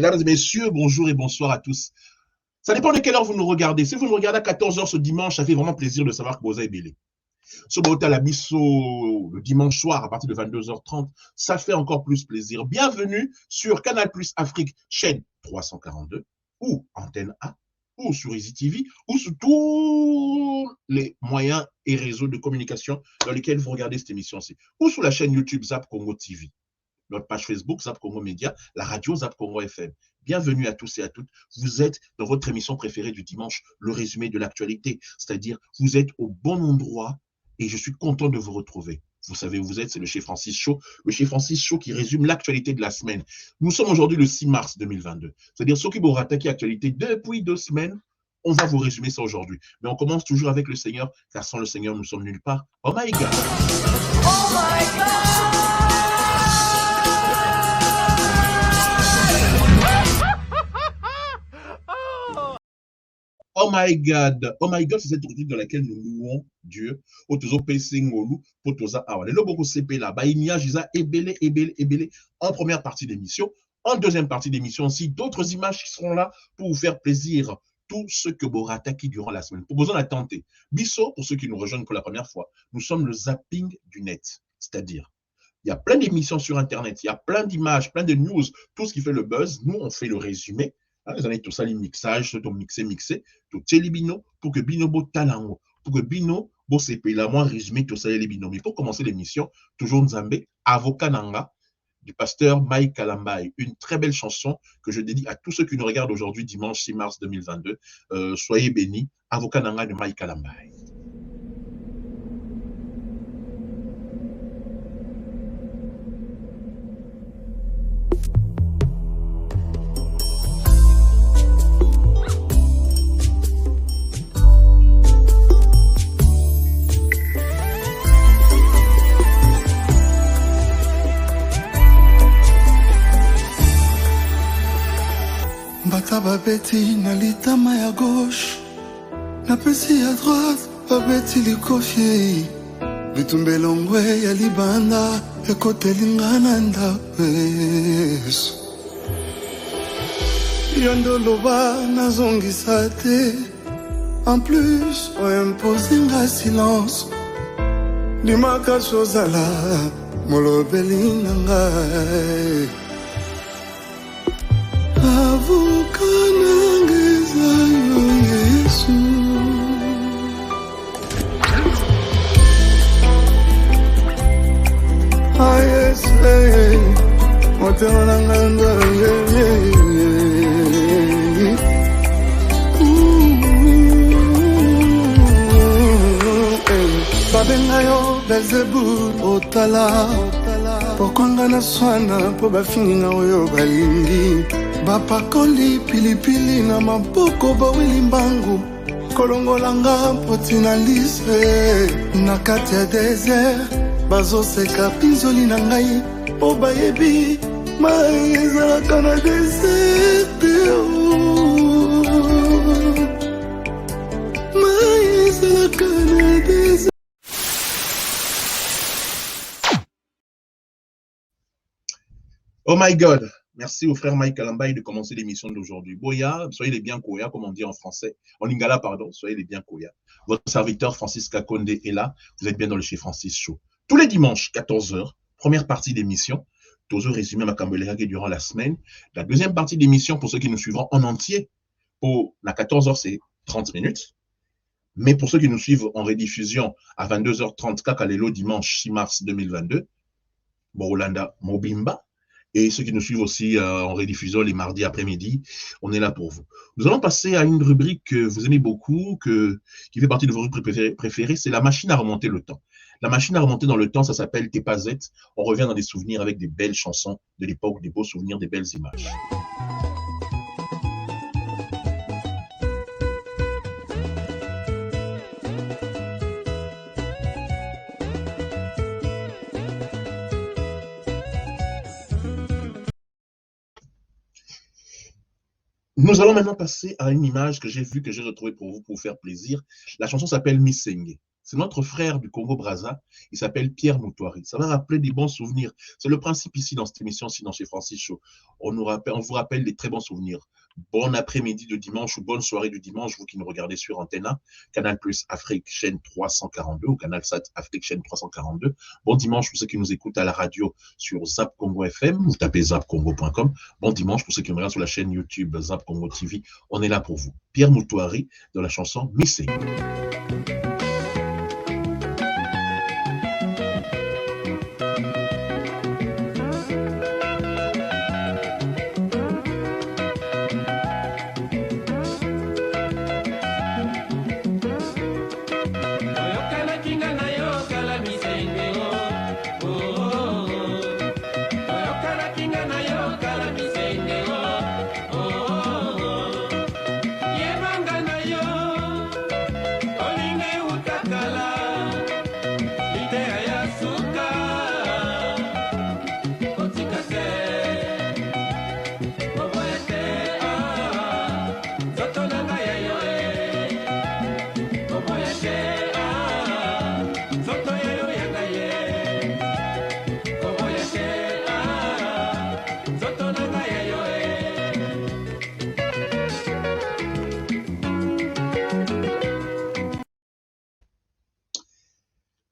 Mesdames et messieurs, bonjour et bonsoir à tous. Ça dépend de quelle heure vous nous regardez. Si vous nous regardez à 14h ce dimanche, ça fait vraiment plaisir de savoir que vous avez belé. Ce beau à la Bisso le dimanche soir à partir de 22h30, ça fait encore plus plaisir. Bienvenue sur Canal Plus Afrique, chaîne 342, ou Antenne A, ou sur Easy TV, ou sur tous les moyens et réseaux de communication dans lesquels vous regardez cette émission-ci, ou sur la chaîne YouTube Zap Congo TV, notre page Facebook Zap Congo Média, la radio Zap Congo FM. Bienvenue à tous et à toutes. Vous êtes dans votre émission préférée du dimanche, le résumé de l'actualité. C'est-à-dire, vous êtes au bon endroit et je suis content de vous retrouver. Vous savez où vous êtes, c'est le Chez Francis Show. Le Chez Francis Show qui résume l'actualité de la semaine. Nous sommes aujourd'hui le 6 mars 2022. C'est-à-dire, ceux qui vont attaquer l'actualité depuis 2 semaines, on va vous résumer ça aujourd'hui. Mais on commence toujours avec le Seigneur, car sans le Seigneur, nous sommes nulle part. Oh my God! Oh my God! Oh my God, c'est cette rubrique dans laquelle nous louons Dieu. En première partie d'émission. En deuxième partie d'émission aussi, d'autres images qui seront là pour vous faire plaisir. Tout ce que Borataki durant la semaine. Pour besoin d'attenter. Bisso, pour ceux qui nous rejoignent pour la première fois, nous sommes le zapping du net. C'est-à-dire, il y a plein d'émissions sur Internet, il y a plein d'images, plein de news, tout ce qui fait le buzz. Nous, on fait le résumé. Les années tout ça, les mixages, tout mixé, tout les bino, pour que bino bo talango, pour que bino bo sepe la moi résumé tout ça les bino. Mais pour commencer l'émission, toujours Nzambe, avocat nanga, du pasteur Mike Kalambai, une très belle chanson que je dédie à tous ceux qui nous regardent aujourd'hui, dimanche 6 mars 2022. Soyez bénis, avocat nanga de Mike Kalambai. Babeti na litama ya gauche na pesi ya droite babeti likofie bitumbelongwe ya libanda ekotelingana ndapeso yondoloba nazongisa te en plus oimposinga silence limaka sozala molobeli na ngai Avukanangeza yo Yesu Ayese Moteonanganda Babenga yo Belzebul otala Pokonga na swana po bafinga oyo balingi Bapakoli pilipili na maboko bawili mbangu Kolongolanga poti na lise Na kati ya desert Bazoseka pinzoli na ngai O bayebi mai ezalaka na desert Mai ezalaka na desert. Oh my God! Merci au frère Mike Kalambai de commencer l'émission d'aujourd'hui. Boya, soyez les bien Koya, comme on dit en français. En lingala, pardon, soyez les bien Koya. Votre serviteur Francis Kakonde est là. Vous êtes bien dans le Chez Francis Show. Tous les dimanches, 14h, première partie d'émission. Toujours résumé ma Kambelehage durant la semaine. La deuxième partie d'émission, pour ceux qui nous suivront en entier, pour la 14h, c'est 30 minutes. Mais pour ceux qui nous suivent en rediffusion à 22h30, Kakalelo, dimanche 6 mars 2022, Borolanda Mobimba. Et ceux qui nous suivent aussi en rediffusion les mardis après-midi, on est là pour vous. Nous allons passer à une rubrique que vous aimez beaucoup, qui fait partie de vos rubriques préférées, c'est la machine à remonter le temps. La machine à remonter dans le temps, ça s'appelle T'es pas Z. On revient dans des souvenirs avec des belles chansons de l'époque, des beaux souvenirs, des belles images. Nous allons maintenant passer à une image que j'ai vue, que j'ai retrouvée pour vous, pour vous faire plaisir. La chanson s'appelle Missing. C'est notre frère du Congo-Brazza, il s'appelle Pierre Moutouari. Ça va rappeler des bons souvenirs. C'est le principe ici dans cette émission, sinon chez Francis Chaud. On vous rappelle des très bons souvenirs. Bon après-midi de dimanche ou bonne soirée du dimanche, vous qui nous regardez sur Antenna, Canal Plus Afrique, chaîne 342 ou Canal Sat Afrique, chaîne 342. Bon dimanche pour ceux qui nous écoutent à la radio sur Zap Congo FM, vous tapez zapcongo.com. Bon dimanche pour ceux qui nous regardent sur la chaîne YouTube Zap Congo TV. On est là pour vous. Pierre Moutouari dans la chanson Missé.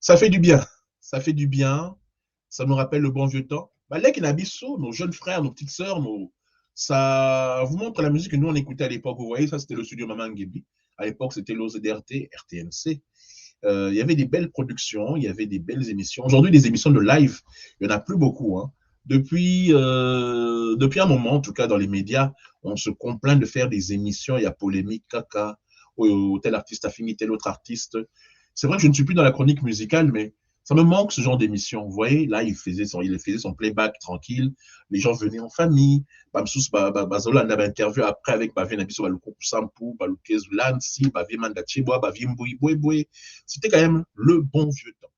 Ça fait du bien, ça fait du bien, ça nous rappelle le bon vieux temps. Balek et Nabisso, nos jeunes frères, nos petites sœurs, ça vous montre la musique que nous on écoutait à l'époque. Vous voyez, ça c'était le studio Maman Ngebi. À l'époque, c'était l'OZRT, RTNC. Il y avait des belles productions, il y avait des belles émissions. Aujourd'hui, des émissions de live, il n'y en a plus beaucoup. Hein. Depuis un moment, en tout cas dans les médias, on se complaint de faire des émissions, il y a polémique, caca, tel artiste a fini, tel autre artiste. C'est vrai que je ne suis plus dans la chronique musicale, mais ça me manque ce genre d'émission. Vous voyez, là, il faisait son playback tranquille. Les gens venaient en famille. Bamsous, Bazola, on avait interview après avec Bavi Nabiso, Baluko Sampu, Baluke Zulansi, Bavi Mandachibwa, Bavi Mbouibouéboué. C'était quand même le bon vieux temps.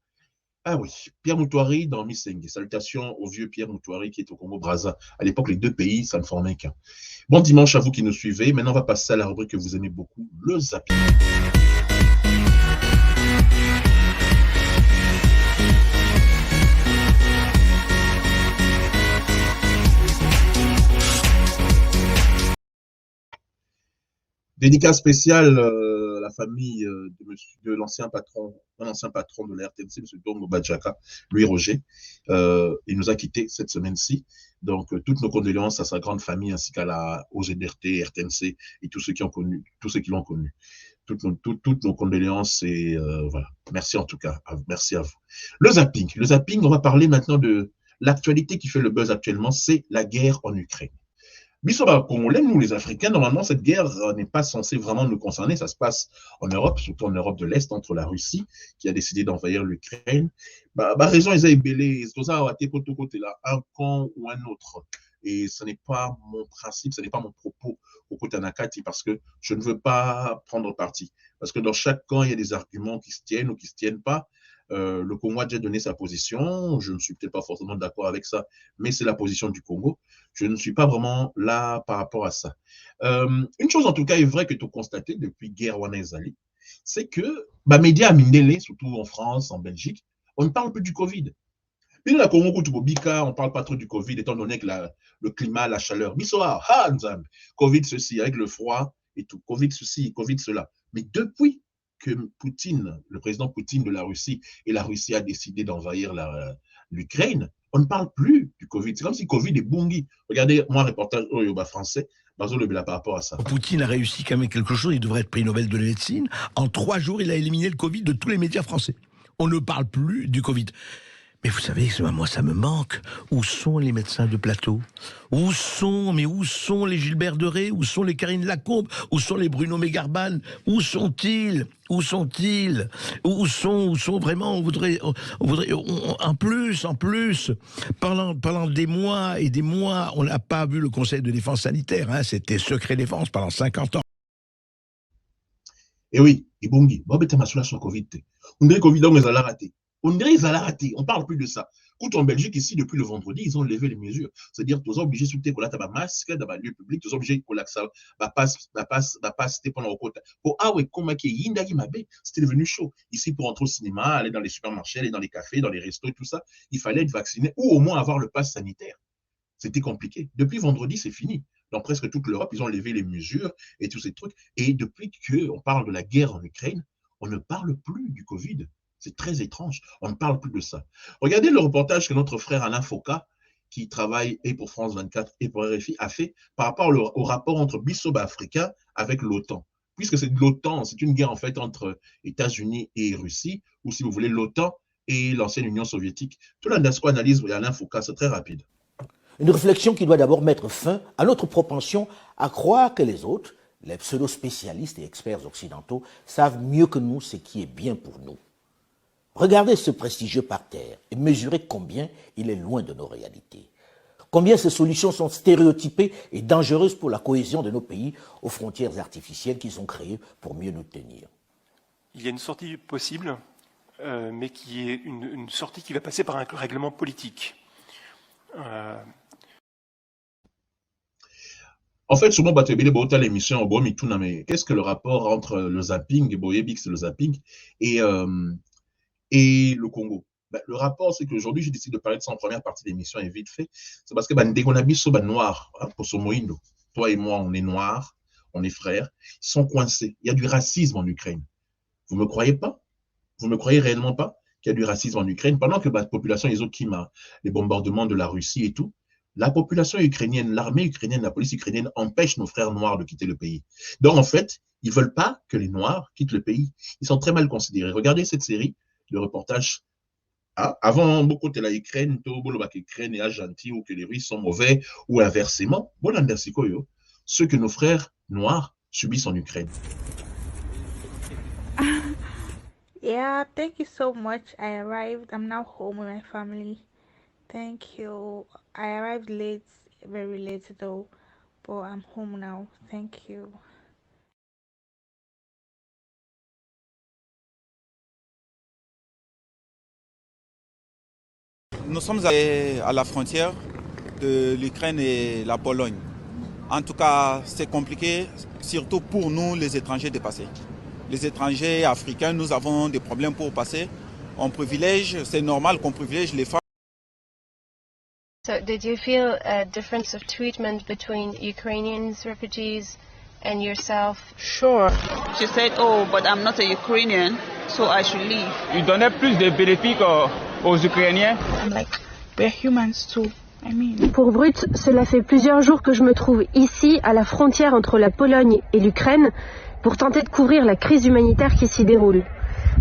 Ah oui, Pierre Moutouari dans Missengue. Salutations au vieux Pierre Moutouari qui est au Congo-Brazza. À l'époque, les deux pays, ça ne formait qu'un. Bon dimanche à vous qui nous suivez. Maintenant, on va passer à la rubrique que vous aimez beaucoup, le zapping. Dédicace spéciale à la famille de l'ancien patron de la RTNC, M. Dongo Badjaka, Louis Roger. Il nous a quittés cette semaine-ci. Donc, toutes nos condoléances à sa grande famille ainsi qu'à aux GDRT, RTNC et tous ceux qui l'ont connu. Toutes nos condoléances et voilà. Merci en tout cas. Merci à vous. Le zapping, on va parler maintenant de l'actualité qui fait le buzz actuellement, c'est la guerre en Ukraine. Bissoba Congolais, nous les Africains, normalement, cette guerre n'est pas censée vraiment nous concerner. Ça se passe en Europe, surtout en Europe de l'Est, entre la Russie, qui a décidé d'envahir l'Ukraine. Raison, ils ont ébellé, c'est ça, là, un camp ou un autre. Et ce n'est pas mon principe, ce n'est pas mon propos au Kotanakati, parce que je ne veux pas prendre parti. Parce que dans chaque camp, il y a des arguments qui se tiennent ou qui ne se tiennent pas. Le Congo a déjà donné sa position, je ne suis peut-être pas forcément d'accord avec ça, mais c'est la position du Congo. Je ne suis pas vraiment là par rapport à ça. Une chose en tout cas est vraie que tu as constaté depuis guerre Wanezali, c'est que les médias mindélé, surtout en France, en Belgique, on ne parle plus du Covid. Puis la Congo, on ne parle pas trop du Covid, étant donné que le climat, la chaleur, Covid ceci, avec le froid et tout, Covid ceci, Covid cela. Mais depuis que Poutine, le président Poutine de la Russie, et la Russie a décidé d'envahir l'Ukraine, on ne parle plus du Covid. C'est comme si Covid est bungi. Regardez, moi, un reportage au Yoba français, par rapport à ça. Poutine a réussi quand même quelque chose, il devrait être prix Nobel de la médecine. En 3 jours, il a éliminé le Covid de tous les médias français. On ne parle plus du Covid. Mais vous savez, moi, ça me manque. Où sont les médecins de plateau? Où sont les Gilbert Deré? Où sont les Karine Lacombe? Où sont les Bruno Mégarban? Où sont-ils? Où sont vraiment, on voudrait, en plus, pendant des mois et des mois, on n'a pas vu le Conseil de défense sanitaire, hein, c'était secret défense pendant 50 ans. Et oui, Ibongi, Covid. On dirait Covid, on les a ratés. On dirait qu'ils ont raté. On ne parle plus de ça. Écoute, en Belgique, ici, depuis le vendredi, ils ont levé les mesures. C'est-à-dire, tu es obligé de soutenir que tu as un masque dans le lieu public, tu es obligé de ça passe pendant le quota. Pour ah ouais, comment c'était devenu chaud. Ici, pour entrer au cinéma, aller dans les supermarchés, aller dans les cafés, dans les restos et tout ça, il fallait être vacciné ou au moins avoir le pass sanitaire. C'était compliqué. Depuis vendredi, c'est fini. Dans presque toute l'Europe, ils ont levé les mesures et tous ces trucs. Et depuis qu'on parle de la guerre en Ukraine, on ne parle plus du Covid. C'est très étrange. On ne parle plus de ça. Regardez le reportage que notre frère Alain Foka, qui travaille et pour France 24 et pour RFI, a fait par rapport au rapport entre Bissoba africain avec l'OTAN. Puisque c'est l'OTAN, c'est une guerre en fait entre États-Unis et Russie, ou si vous voulez, l'OTAN et l'ancienne Union soviétique. Tout l'analyse Alain Foka, c'est très rapide. Une réflexion qui doit d'abord mettre fin à notre propension à croire que les autres, les pseudo-spécialistes et experts occidentaux, savent mieux que nous ce qui est bien pour nous. Regardez ce prestigieux par terre et mesurez combien il est loin de nos réalités. Combien ces solutions sont stéréotypées et dangereuses pour la cohésion de nos pays aux frontières artificielles qui sont créées pour mieux nous tenir. Il y a une sortie possible, mais qui est une sortie qui va passer par un règlement politique. En fait, souvent, l'émission, qu'est-ce que le rapport entre le zapping, le zapping, et le Congo? Le rapport, c'est qu'aujourd'hui, j'ai décidé de parler de ça en première partie de l'émission et vite fait. C'est parce que Ndegonabiso, noir, pour Somoïndo, toi et moi, on est noirs, on est frères, ils sont coincés. Il y a du racisme en Ukraine. Vous ne me croyez pas? Vous ne me croyez réellement pas qu'il y a du racisme en Ukraine? Pendant que la population, les bombardements de la Russie et tout, la population ukrainienne, l'armée ukrainienne, la police ukrainienne empêche nos frères noirs de quitter le pays. Donc, en fait, ils ne veulent pas que les Noirs quittent le pays. Ils sont très mal considérés. Regardez cette série, le reportage. Avant, beaucoup de la Ukraine, l'Ukraine est gentil ou que les Russes sont mauvais ou inversement. Ce que nos frères noirs subissent en Ukraine. Yeah, thank you so much. I arrived. I'm now home with my family. Thank you. I arrived late, very late though, but I'm home now. Thank you. Nous sommes à la frontière de l'Ukraine et la Pologne. En tout cas, c'est compliqué, surtout pour nous, les étrangers, de passer. Les étrangers africains, nous avons des problèmes pour passer. On privilège, c'est normal qu'on privilège les femmes. So, did you feel a difference of treatment between Ukrainians, refugees, and yourself? Sure. She said, oh, but I'm not a Ukrainian, so I should leave. Il donnait plus de bénéfices aux Ukrainiens. I'm like, we're humans too. I mean. Pour Brut, cela fait plusieurs jours que je me trouve ici, à la frontière entre la Pologne et l'Ukraine, pour tenter de couvrir la crise humanitaire qui s'y déroule.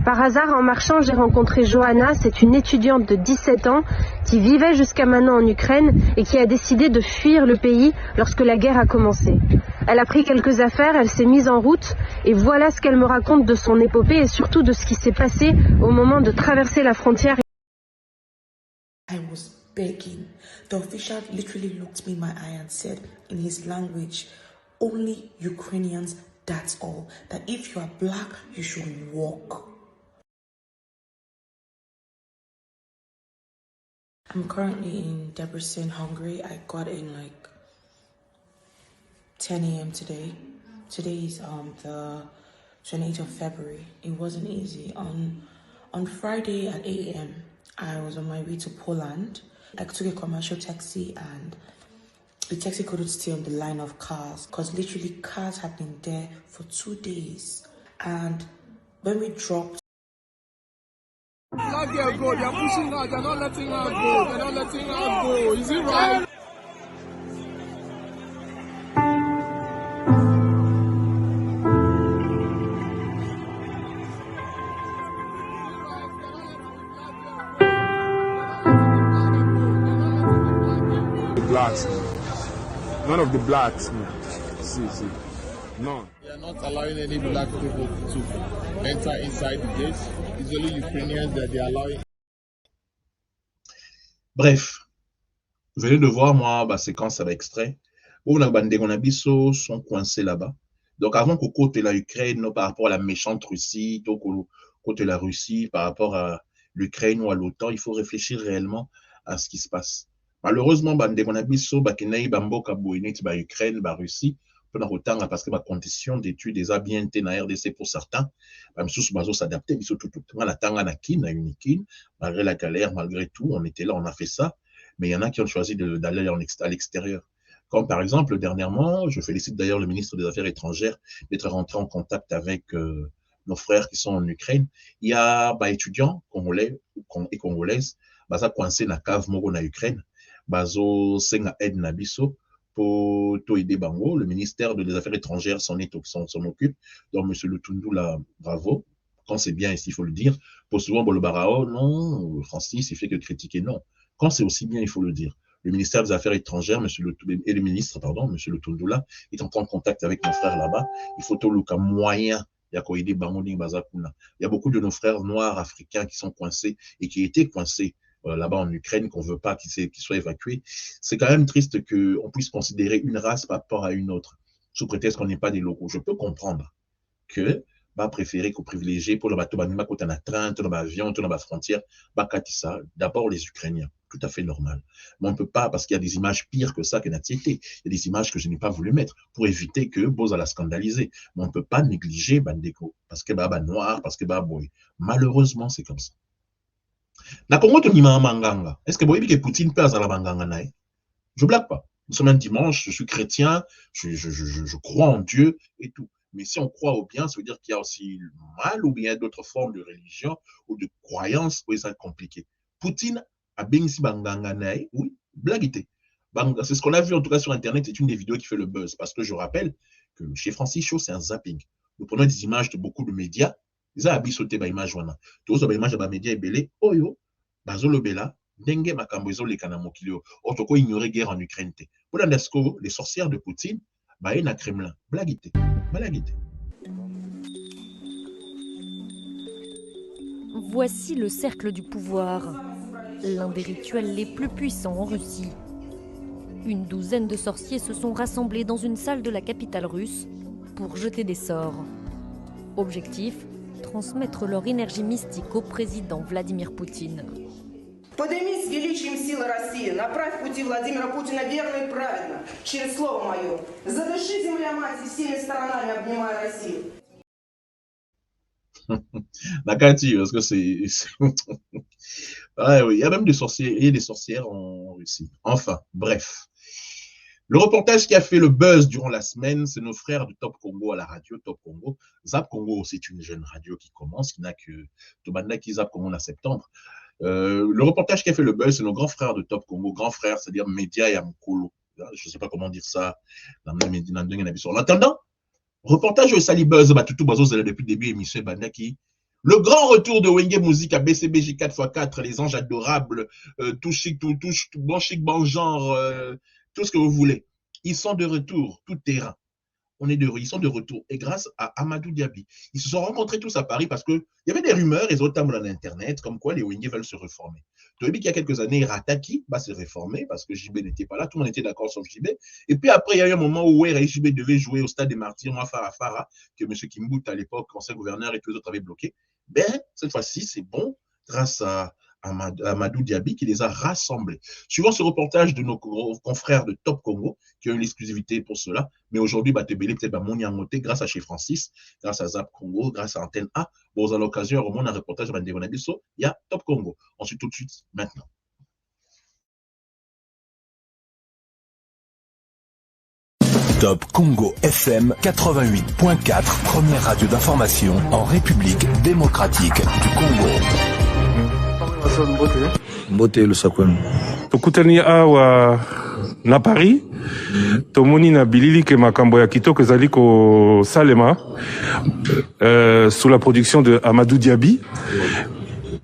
Par hasard, en marchant, j'ai rencontré Johanna, c'est une étudiante de 17 ans qui vivait jusqu'à maintenant en Ukraine et qui a décidé de fuir le pays lorsque la guerre a commencé. Elle a pris quelques affaires, elle s'est mise en route et voilà ce qu'elle me raconte de son épopée et surtout de ce qui s'est passé au moment de traverser la frontière. I was begging. The official literally looked me in my eye and said in his language, only Ukrainians, that's all. That if you are black, you should walk. I'm currently in Debrecen, Hungary. I got in like 10 a.m. today. Today is the 28th of February. It wasn't easy. On Friday at 8 a.m., I was on my way to Poland. I took a commercial taxi and the taxi couldn't stay on the line of cars because literally cars have been there for 2 days. And when we dropped, Black girl go, they're pushing her, they're not letting her go, they're not letting her go, is it right? The blacks, none of the blacks, see, none. They are not allowing any black people to enter inside the gates. It's only Ukrainians that they are allowing. Bref, vous venez de voir, moi, séquence avec extrait. Où les sont coincés là-bas. Donc, avant qu'au côté de la Ukraine, par rapport à la méchante Russie, donc au côté de la Russie, par rapport à l'Ukraine ou à l'OTAN, il faut réfléchir réellement à ce qui se passe. Malheureusement, Bandemonabiso, Bakenei, Bamboka, Bouinit, Ukraine, Russie, parce que ma condition d'études des bien été na RDC pour certains, même sous bazo s'adapter, mais surtout tout la tanga na kin, na unikin, malgré la galère, malgré tout, on était là, on a fait ça, mais il y en a qui ont choisi d'aller à l'extérieur. Comme par exemple, dernièrement, je félicite d'ailleurs le ministre des Affaires étrangères d'être rentré en contact avec nos frères qui sont en Ukraine. Il y a étudiants congolais et congolaises, baza coincé na cave moko na Ukraine, bazo senga aide na biso. Pour aider Bango, le ministère des Affaires étrangères s'en occupe. Donc, M. Lutundu, là, bravo. Quand c'est bien ici, il faut le dire. Pour souvent, le Barao, non, Francis, il fait que critiquer, non. Quand c'est aussi bien, il faut le dire. Le ministère des Affaires étrangères, et le ministre, pardon, M. Lutundu, là, est en contact avec nos frères là-bas. Il faut tout le cas moyen. Il y a aider Bango, il y a beaucoup de nos frères noirs africains qui sont coincés et qui étaient coincés là-bas en Ukraine, qu'on ne veut pas qu'ils soient évacués. C'est quand même triste qu'on puisse considérer une race par rapport à une autre, sous prétexte qu'on n'est pas des locaux. Je peux comprendre que préférer qu'au privilégié pour le bateau, quand on a train, dans l'avion, dans la frontière, d'abord les Ukrainiens. Tout à fait normal. Mais on ne peut pas, parce qu'il y a des images pires que ça, que Natiété. Il y a des images que je n'ai pas voulu mettre pour éviter que Boza la scandaliser. Mais on ne peut pas négliger Bandeko, parce que noir, parce que boy. Malheureusement, c'est comme ça. Na Congo to nima manganga. Est-ce que vous voyez que Poutine peut à la manganga nae? Je blague pas. Nous sommes un dimanche, je suis chrétien, je crois en Dieu et tout. Mais si on croit au bien, ça veut dire qu'il y a aussi le mal ou bien d'autres formes de religion ou de croyances où c'est compliqué. Poutine a bien ici banganga nae, oui, blaguité. C'est ce qu'on a vu en tout cas sur Internet, c'est une des vidéos qui fait le buzz. Parce que je rappelle que chez Francis Chaud, c'est un zapping. Nous prenons des images de beaucoup de médias. Ils ont sauté des images. Tous les images de médias belé. Oyo, bazolo bela, dengue makambozo le kanamokilio. Otoko ignorer guerre en Ukraine. Pour l'indesko, les sorcières de Poutine, na Kremlin. Blaguité. Blaguité. Voici le cercle du pouvoir, l'un des rituels les plus puissants en Russie. Une douzaine de sorciers se sont rassemblés dans une salle de la capitale russe pour jeter des sorts. Objectif, transmettre leur énergie mystique au président Vladimir Poutine. Подними с величием силы России, направь пути Владимира Путина верно и правильно, через слово мое. Задыши, земля мать, и всеми сторонами обнимая Россию. Nakati, parce que c'est... oui, il y a même des sorciers et des sorcières en Russie. Enfin, bref. Le reportage qui a fait le buzz durant la semaine, c'est nos frères de Top Congo à la radio, Top Congo. Zap Congo, c'est une jeune radio qui commence, qui n'a que Tobanda qui Zap Congo en septembre. Le reportage qui a fait le buzz, c'est nos grands frères de Top Congo. Grands frères, c'est-à-dire Média et Amkolo. Je ne sais pas comment dire ça. En attendant, reportage au Sali Buzz, depuis le début de l'émission Bandaki. Le grand retour de Wenge Musique à BCBJ 4x4, les anges adorables, tout chic, tout bon chic, bon genre, tout ce que vous voulez. Ils sont de retour, tout terrain. Ils sont de retour. Et grâce à Amadou Diaby, ils se sont rencontrés tous à Paris parce qu'il y avait des rumeurs, et autres dans Internet, comme quoi les Wenge veulent se reformer. Tu as vu qu'il y a quelques années, Rataki va se réformer parce que JB n'était pas là, tout le monde était d'accord sauf JB. Et puis après, il y a eu un moment où JB devait jouer au Stade des Martyrs, moi, Farah, que M. Kimbout, à l'époque, ancien gouverneur et tous les autres avaient bloqué. Ben, cette fois-ci, c'est bon, grâce à Amadou Diaby qui les a rassemblés. Suivant ce reportage de nos confrères de Top Congo, qui ont eu l'exclusivité pour cela, mais aujourd'hui, Batebele, peut-être Moniangoté, grâce à chez Francis, grâce à Zap Congo, grâce à Antenne A, bon, à l'occasion, au monde, un reportage de Devonabiso, il y a Top Congo. Ensuite, tout de suite, maintenant. Top Congo FM 88.4, première radio d'information en République démocratique du Congo. Mbote le sakwenu. Tokutani awa na Paris. Tomoni na bilili ke makambo ya kitoko ezali ko salema sous la production de Amadou Diaby.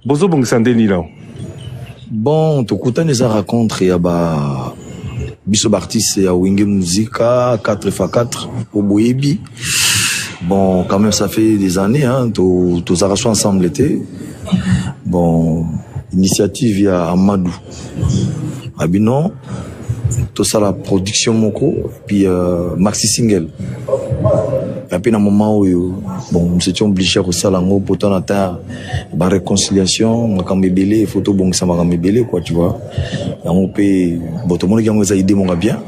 Bozo bongisa ndeni lao. Bon, tokutani za rencontre ya ba biso artiste ya Wenge Musica 4x4 au Boyebi. Bon, quand même ça fait des années hein, tous arrachons ensemble l'été. Bon, initiative ya Amadou. Abino, tout ça la production moko puis maxi single. Et puis, à un moment où, bon, nous étions obligés à ça, là, pour ton atteindre, la réconciliation, ma camébélé, photo, bon, ça m'a camébélé, quoi, tu vois. Et on peut, bon, tout le monde qui a nous a aidé, mon gars, bien.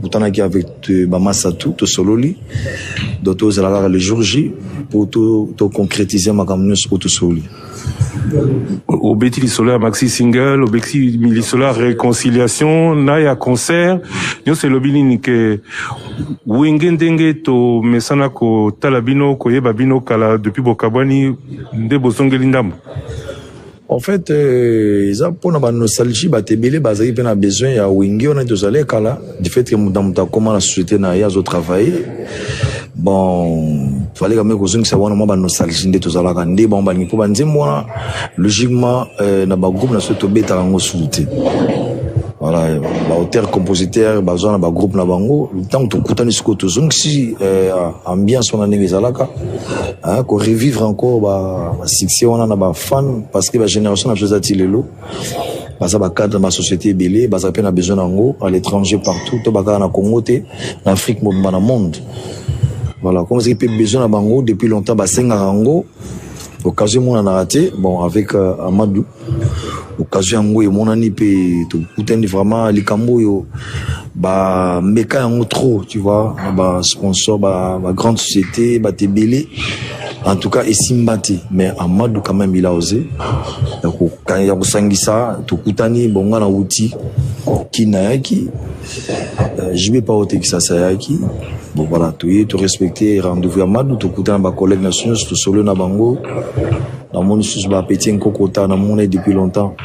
Pourtant, on a avec, ma masse à tout solo, li. D'autres, le jour J, pour tout concrétiser ma camionneuse pour tout solo. Au Betty Lissola maxi single, au Betty Lissola réconciliation, naya concert, nous c'est l'obili que wingendenge to mesana ko talabino ko yebabino kala depuis Bokabwani de bosongeli ndambo. En fait, ils ont pour la nostalgie, batebele, bazali ben a besoin ya wingi on est tous allés kala du fait que dans comment la société na ya zo travailler. Bon, fallait quand même que ça soit vraiment nostalgie de tous allés kande bon ba ni pour banze moi logiquement na ba groupe na so to beta ngo suluté. Voilà, ba auteur compositeur ba zona ba groupe na bango tant to kutani siko to zong si ambiance on a nezalaka ko revivre encore ba succès on a na ba fan parce que la génération a chose atilelo parce que cadre ma société belé ba ça peine a besoin ngo à l'étranger partout to ba na Congo te en Afrique mo na monde. Voilà, comme c'est besoin na bango depuis longtemps ba senga ngo occasion mon a raté bon avec Amadou occasion ngo et mon ani pe to kutani vraiment likambo yo ba meka yango trop tu vois ba sponsor ba grande société ba te belé en tout cas esimbati mais Amadou quand même il a osé donc quand il y a sangisa to kutani bonga na outil kinayaki je vais pas ôter que ça sayaki bon voilà tu respecter rendez-vous Amadou to kutana ba collègue nationaux to solo na bango dans mon sous ba petit nkokota na mon depuis longtemps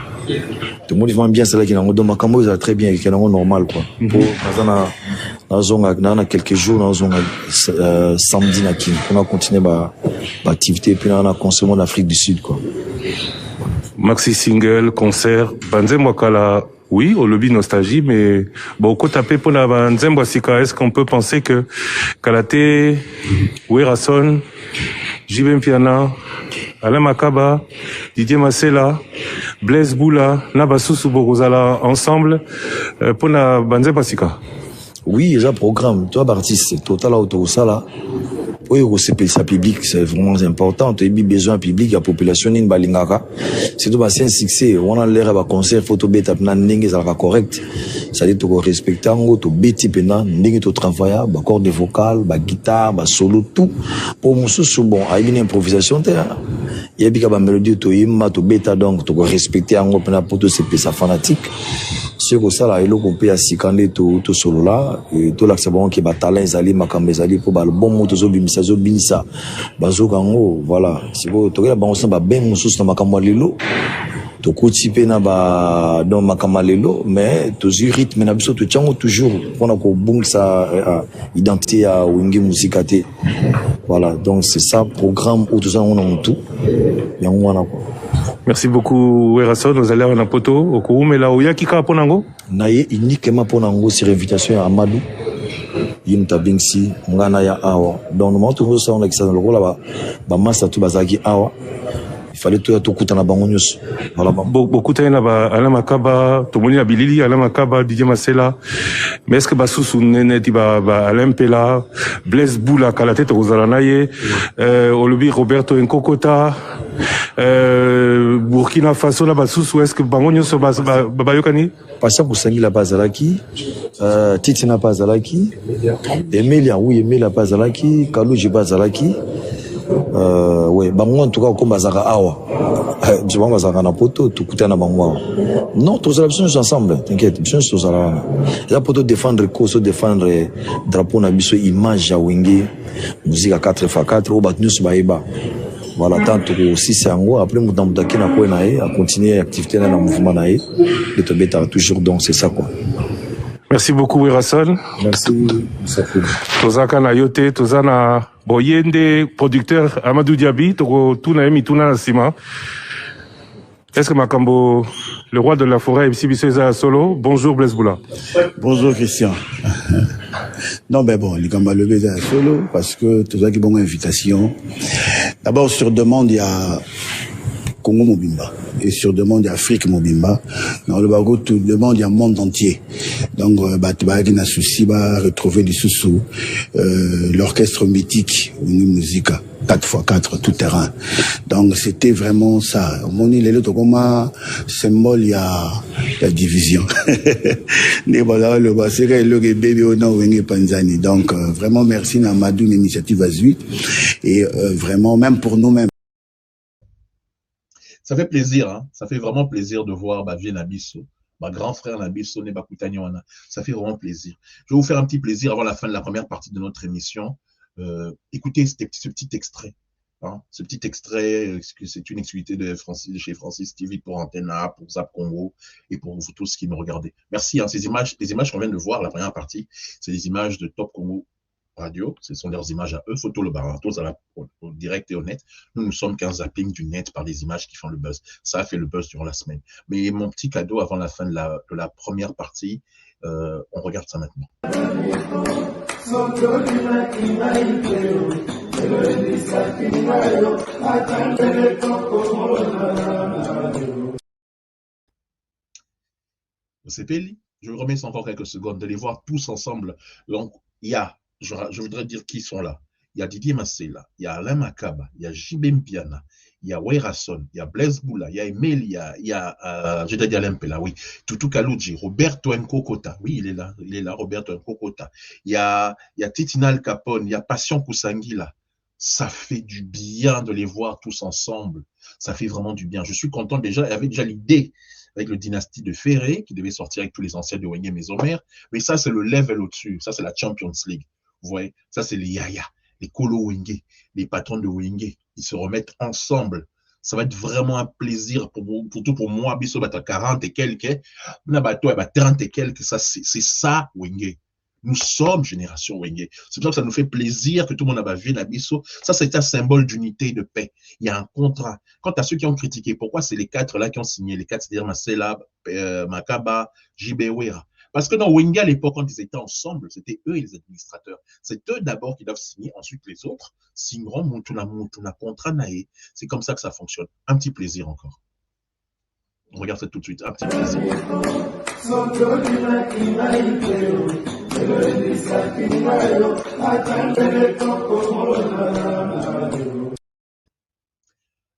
tout le monde va bien cela qui n'a pas makambo ça très bien qui est normal quoi pour na zonga na quelques jours na zonga samedi na kin on a continué ba activité puis on a consommé en Afrique du Sud quoi. Maxi single concert banzembo kala oui, au lobby nostalgie, mais bon, quand tapé pour la banzembo sika, est-ce qu'on peut penser que Kalate, Werason, Jibem Piana, Alain Makaba, Didier Masela, Blaise Boula, Nabasusu Borozala ensemble pour la banzembo sika? Oui, il y a un programme, tu vois, artiste total auto ça là. Oui, ça public, c'est vraiment important. Tu as besoin public, la population in balingaka. C'est tout c'est un succès. On a l'air à concert photo bêta pena ndenge ça va correct. Ça dit tu respecter ngo to beti pena ndenge to travailler, ba cordes vocales, ba guitare, ba solo tout. Pour mon sous bon, a une improvisation terre. Il y a bika ba mélodie to yima to beta donc to respecter ngo pena pour tout c'est ça fanatique. C'est comme ça là, il faut qu'on peut assikande tout solo là et tout là c'est bon qui ba talent ezali makambe ezali pour ba le bon moto zo bimisa zo binisa bazo kango voilà c'est bon to ba on ba ben mususu na makambo lelo to kutipe na ba dans makambo lelo mais to zu rythme na biso to tchango toujours pona ko bungisa identité à wingi musikate voilà donc c'est ça programme où tout ça on a tout yango wana quoi. Merci beaucoup Werason, nous allons en poto au Koumela ou Yakika Ponango. Naye uniquement Ponango sur invitation à Amadou. Yimta Bingsi, Ngana ya awa. Donc nous montrons ça on a ça dans le rôle là-bas. Ba massa tout bazaki awa. Il fallait tout kuta na bango nyos. Voilà beaucoup taille na ba Alain Makaba, Tomoni na Bilili, Alain Makaba, Didier Masela. Mais est-ce que Basusu nene ti ba Alain Pela, Blaise Boula Kalate to Rozalanaye, Olobi Roberto Nkokota, Burkina Faso la Basusu est-ce que bango nyos ba yokani? Pasha Kusangi la Bazalaki, Titi na Bazalaki, Emilia oui Emilia Bazalaki, Kalouji Bazalaki. Ouais, bango en tout cas comme bazaka awa. Je vois bazaka na poto tout kuta na bango. Non, tous les options ensemble, t'inquiète, options tous là. Là pour défendre cause, défendre drapeau na biso image ya wenge, musique à 4x4 au batnus baïba. Voilà, tant que si c'est en gros, après moutam mutaki na ko na à continuer l'activité na mouvement na de te mettre toujours donc c'est ça quoi. Merci beaucoup Werason. Merci. Tozaka na yote, tozana boyende producteur Amadou Diaby, tout na emi tout na sima. Est-ce que Makambo, le roi de la forêt, MC Bisseza solo? Bonjour Blaise Boula. Bonjour Christian. Non mais bon, les gars levé solo parce que tout ça qui bon invitation. D'abord sur demande il y a Congo Mobimba et sur demande d'Afrique Mobimba. Dans le bago tout demande du monde entier. Donc qui n'a souci va retrouver du sous l'orchestre mythique Wenge Musica 4x4 tout terrain. Donc c'était vraiment ça. Mon île est comme symbole il y a division. Ne voilà le basere le bébé au nom Wenge Panzani. Donc vraiment merci Namadou l'initiative Azui et vraiment même pour nous-mêmes. Ça fait plaisir, hein? Ça fait vraiment plaisir de voir vieux Nabisso, ma grand frère Nabisso Nebakutanywana. Ça fait vraiment plaisir. Je vais vous faire un petit plaisir avant la fin de la première partie de notre émission. Écoutez ce petit extrait. Hein? Ce petit extrait, c'est une exclusivité de chez Francis TV pour Antenne A, pour Zap Congo et pour vous tous qui nous regardez. Merci. Hein, les images qu'on vient de voir, la première partie, c'est des images de Top Congo Radio, ce sont leurs images à eux, photo le baratos au direct et honnête. Nous sommes qu'un zapping du net par les images qui font le buzz. Ça a fait le buzz durant la semaine. Mais mon petit cadeau avant la fin de la première partie, on regarde ça maintenant. C'est Peli. Je vous remets ça encore quelques secondes de les voir tous ensemble. Donc, il y a je voudrais dire qui sont là. Il y a Didier Massela, il y a Alain Makaba, il y a Jibem Piana, il y a Werason, il y a Blaise Boula, il y a Emel, il y a j'ai dit Alain Pela, oui, Tutu Kaluji, Roberto Nkokota, oui, il est là, Roberto Nkokota. Il y a Titinal Capone, il y a Passion Kousangila. Ça fait du bien de les voir tous ensemble. Ça fait vraiment du bien. Je suis content déjà, il y avait déjà l'idée avec le dynastie de Ferré, qui devait sortir avec tous les anciens de Wenge Mesomer, mais ça, c'est le level au-dessus. Ça, c'est la Champions League. Vous voyez, ça, c'est les Yaya, les Kolo Wenge, les patrons de Wenge. Ils se remettent ensemble. Ça va être vraiment un plaisir pour moi. Bisso, 40 et quelques, 30 et quelques. Ça, c'est ça, Wenge. Nous sommes génération Wenge. C'est pour ça que ça nous fait plaisir que tout le monde a vu Nabisso. Ça, c'est un symbole d'unité et de paix. Il y a un contrat. Quant à ceux qui ont critiqué, pourquoi c'est les quatre là qui ont signé? Les quatre, c'est-à-dire Massela, Makaba, Jibewera. Parce que dans Wenge, à l'époque, quand ils étaient ensemble, c'était eux et les administrateurs. C'est eux d'abord qui doivent signer, ensuite les autres signeront Mutuna contrat nae. C'est comme ça que ça fonctionne. Un petit plaisir encore. On regarde ça tout de suite. Un petit plaisir.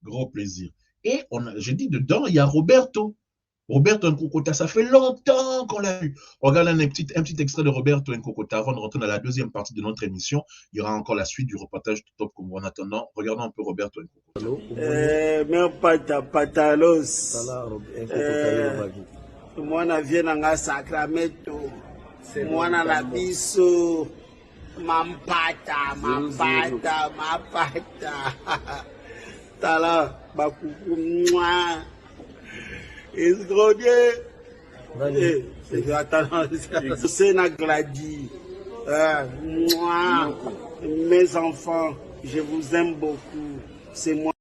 Gros plaisir. Et j'ai dit dedans, il y a Roberto Nkokota, ça fait longtemps qu'on l'a vu. Regarde un petit extrait de Roberto Nkokota avant de rentrer dans la deuxième partie de notre émission. Il y aura encore la suite du reportage de Top Congo. En attendant, regardons un peu Roberto Nkokota. Meu patalos. Mwana viena nga Sacramento. Mwana na biso. Mampata. Tala bakuku mwa. Escroqué. C'est na gladi. Moi, mes enfants, je vous aime beaucoup. C'est moi.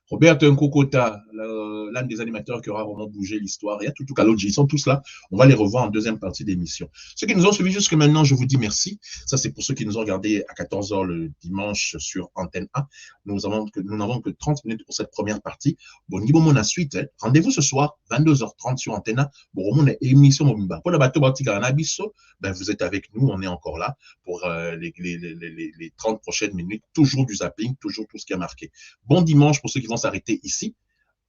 Roberto Nkokota, l'un des animateurs qui aura vraiment bougé l'histoire, et Tutu Kalodji, ils sont tous là. On va les revoir en deuxième partie d'émission. Ceux qui nous ont suivis jusque maintenant, je vous dis merci. Ça, c'est pour ceux qui nous ont regardés à 14h le dimanche sur Antenne A. Nous n'avons que 30 minutes pour cette première partie. Bon, niveau mon suite, rendez-vous ce soir, 22h30 sur Antenne A. Bon, mon émission Mobimba. Pour la bateau Batika Nabisso, vous êtes avec nous, on est encore là pour les 30 prochaines minutes. Toujours du zapping, toujours tout ce qui a marqué. Bon dimanche pour ceux qui vont s'arrêter ici.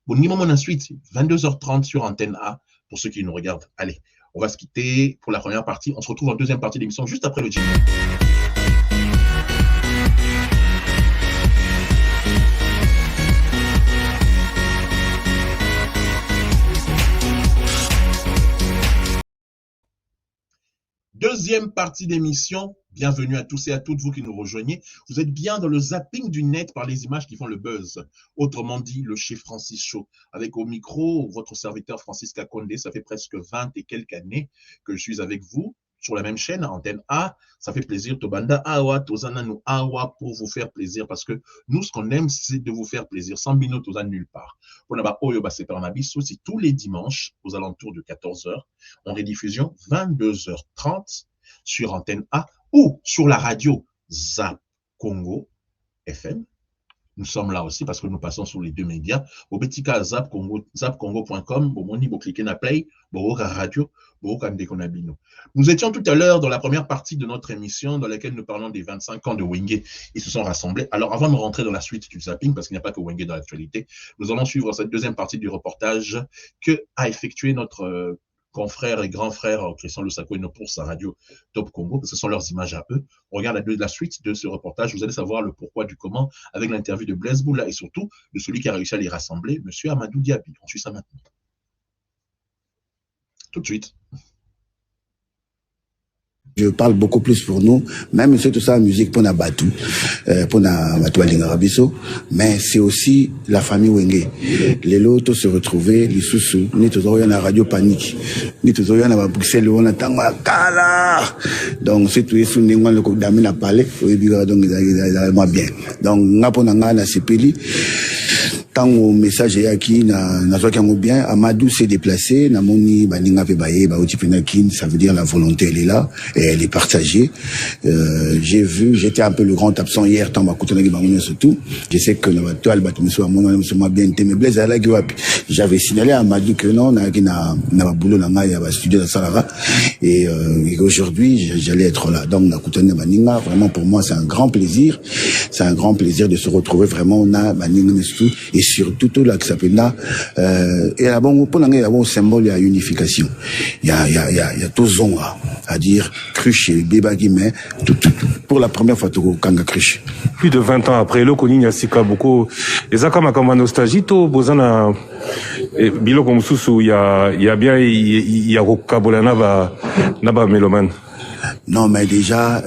Bon, niveau mon suite, 22h30 sur Antenne A pour ceux qui nous regardent. Allez, on va se quitter pour la première partie. On se retrouve en deuxième partie de l'émission juste après le jingle. Deuxième partie d'émission, bienvenue à tous et à toutes vous qui nous rejoignez. Vous êtes bien dans le zapping du net par les images qui font le buzz. Autrement dit, le chez Francis Show. Avec au micro, votre serviteur Francis Kakonde, ça fait presque 20 et quelques années que je suis avec vous sur la même chaîne, Antenne A. Ça fait plaisir, Tobanda Awa, Tozana nous Awa, pour vous faire plaisir, parce que nous, ce qu'on aime, c'est de vous faire plaisir. 100 minutes, Tozana nulle part. Pour n'avoir Oyo, c'est par Nabisso, c'est tous les dimanches, aux alentours de 14h, en rediffusion 22h30 sur Antenne A ou sur la radio Zap Congo FM Nous sommes là aussi parce que nous passons sur les deux médias. Au Betika zapcongo.com, vous cliquez na play, radio, Nous étions tout à l'heure dans la première partie de notre émission dans laquelle nous parlons des 25 ans de Wenge. Ils se sont rassemblés. Alors avant de rentrer dans la suite du zapping, parce qu'il n'y a pas que Wenge dans l'actualité, nous allons suivre cette deuxième partie du reportage que a effectué notre confrère et grand frère Christian Lusako pour sa radio Top Congo, parce que ce sont leurs images à eux. On regarde la suite de ce reportage, vous allez savoir le pourquoi du comment avec l'interview de Blaise Boula et surtout de celui qui a réussi à les rassembler, M. Amadou Diaby. On suit ça maintenant. Tout de suite. Je parle beaucoup plus pour nous, même si tout ça, musique pour Nabatou, pour Nabatou, mais c'est aussi la famille Wenge. Les lotos se retrouver, les sous-sous, ni toujours il y a la radio panique, ni toujours il y a la Bruxelles, on attend Kala. Donc, c'est tout, c'est une le coup d'amis n'a parlé, donc, ils ont bien. Donc, n'a pas na CPLI. Tant au message est acquis, na bien, Amadou s'est déplacé, na moni, baninga vebaye, baoutipenakin, ça veut dire la volonté, elle est là, et elle est partagée. J'étais un peu le grand absent hier, tant bakutonagi bangonia surtout. Je sais que na toile, batumiso amona, m'a bien été, mais Blaise ala giwapi. J'avais signalé à Amadou que non, na boulot na nga, ya studio de Salara, et aujourd'hui, j'allais être là. Donc, na kutonagi baninga, vraiment pour moi, c'est un grand plaisir. C'est un grand plaisir de se retrouver vraiment, na baninga nestu, et surtout tout là qui s'appelle là et là bon pour l'anglais un symbole il y a unification il y a tout zonga à dire cruche et bébagi mais tout pour la première fois tout kanga cruche plus de 20 ans après le koni nyasika beaucoup les akama comme nostalgie to bozana bilo comme susu il y a bien il y a rokabolana na ba meloman. Non, mais déjà,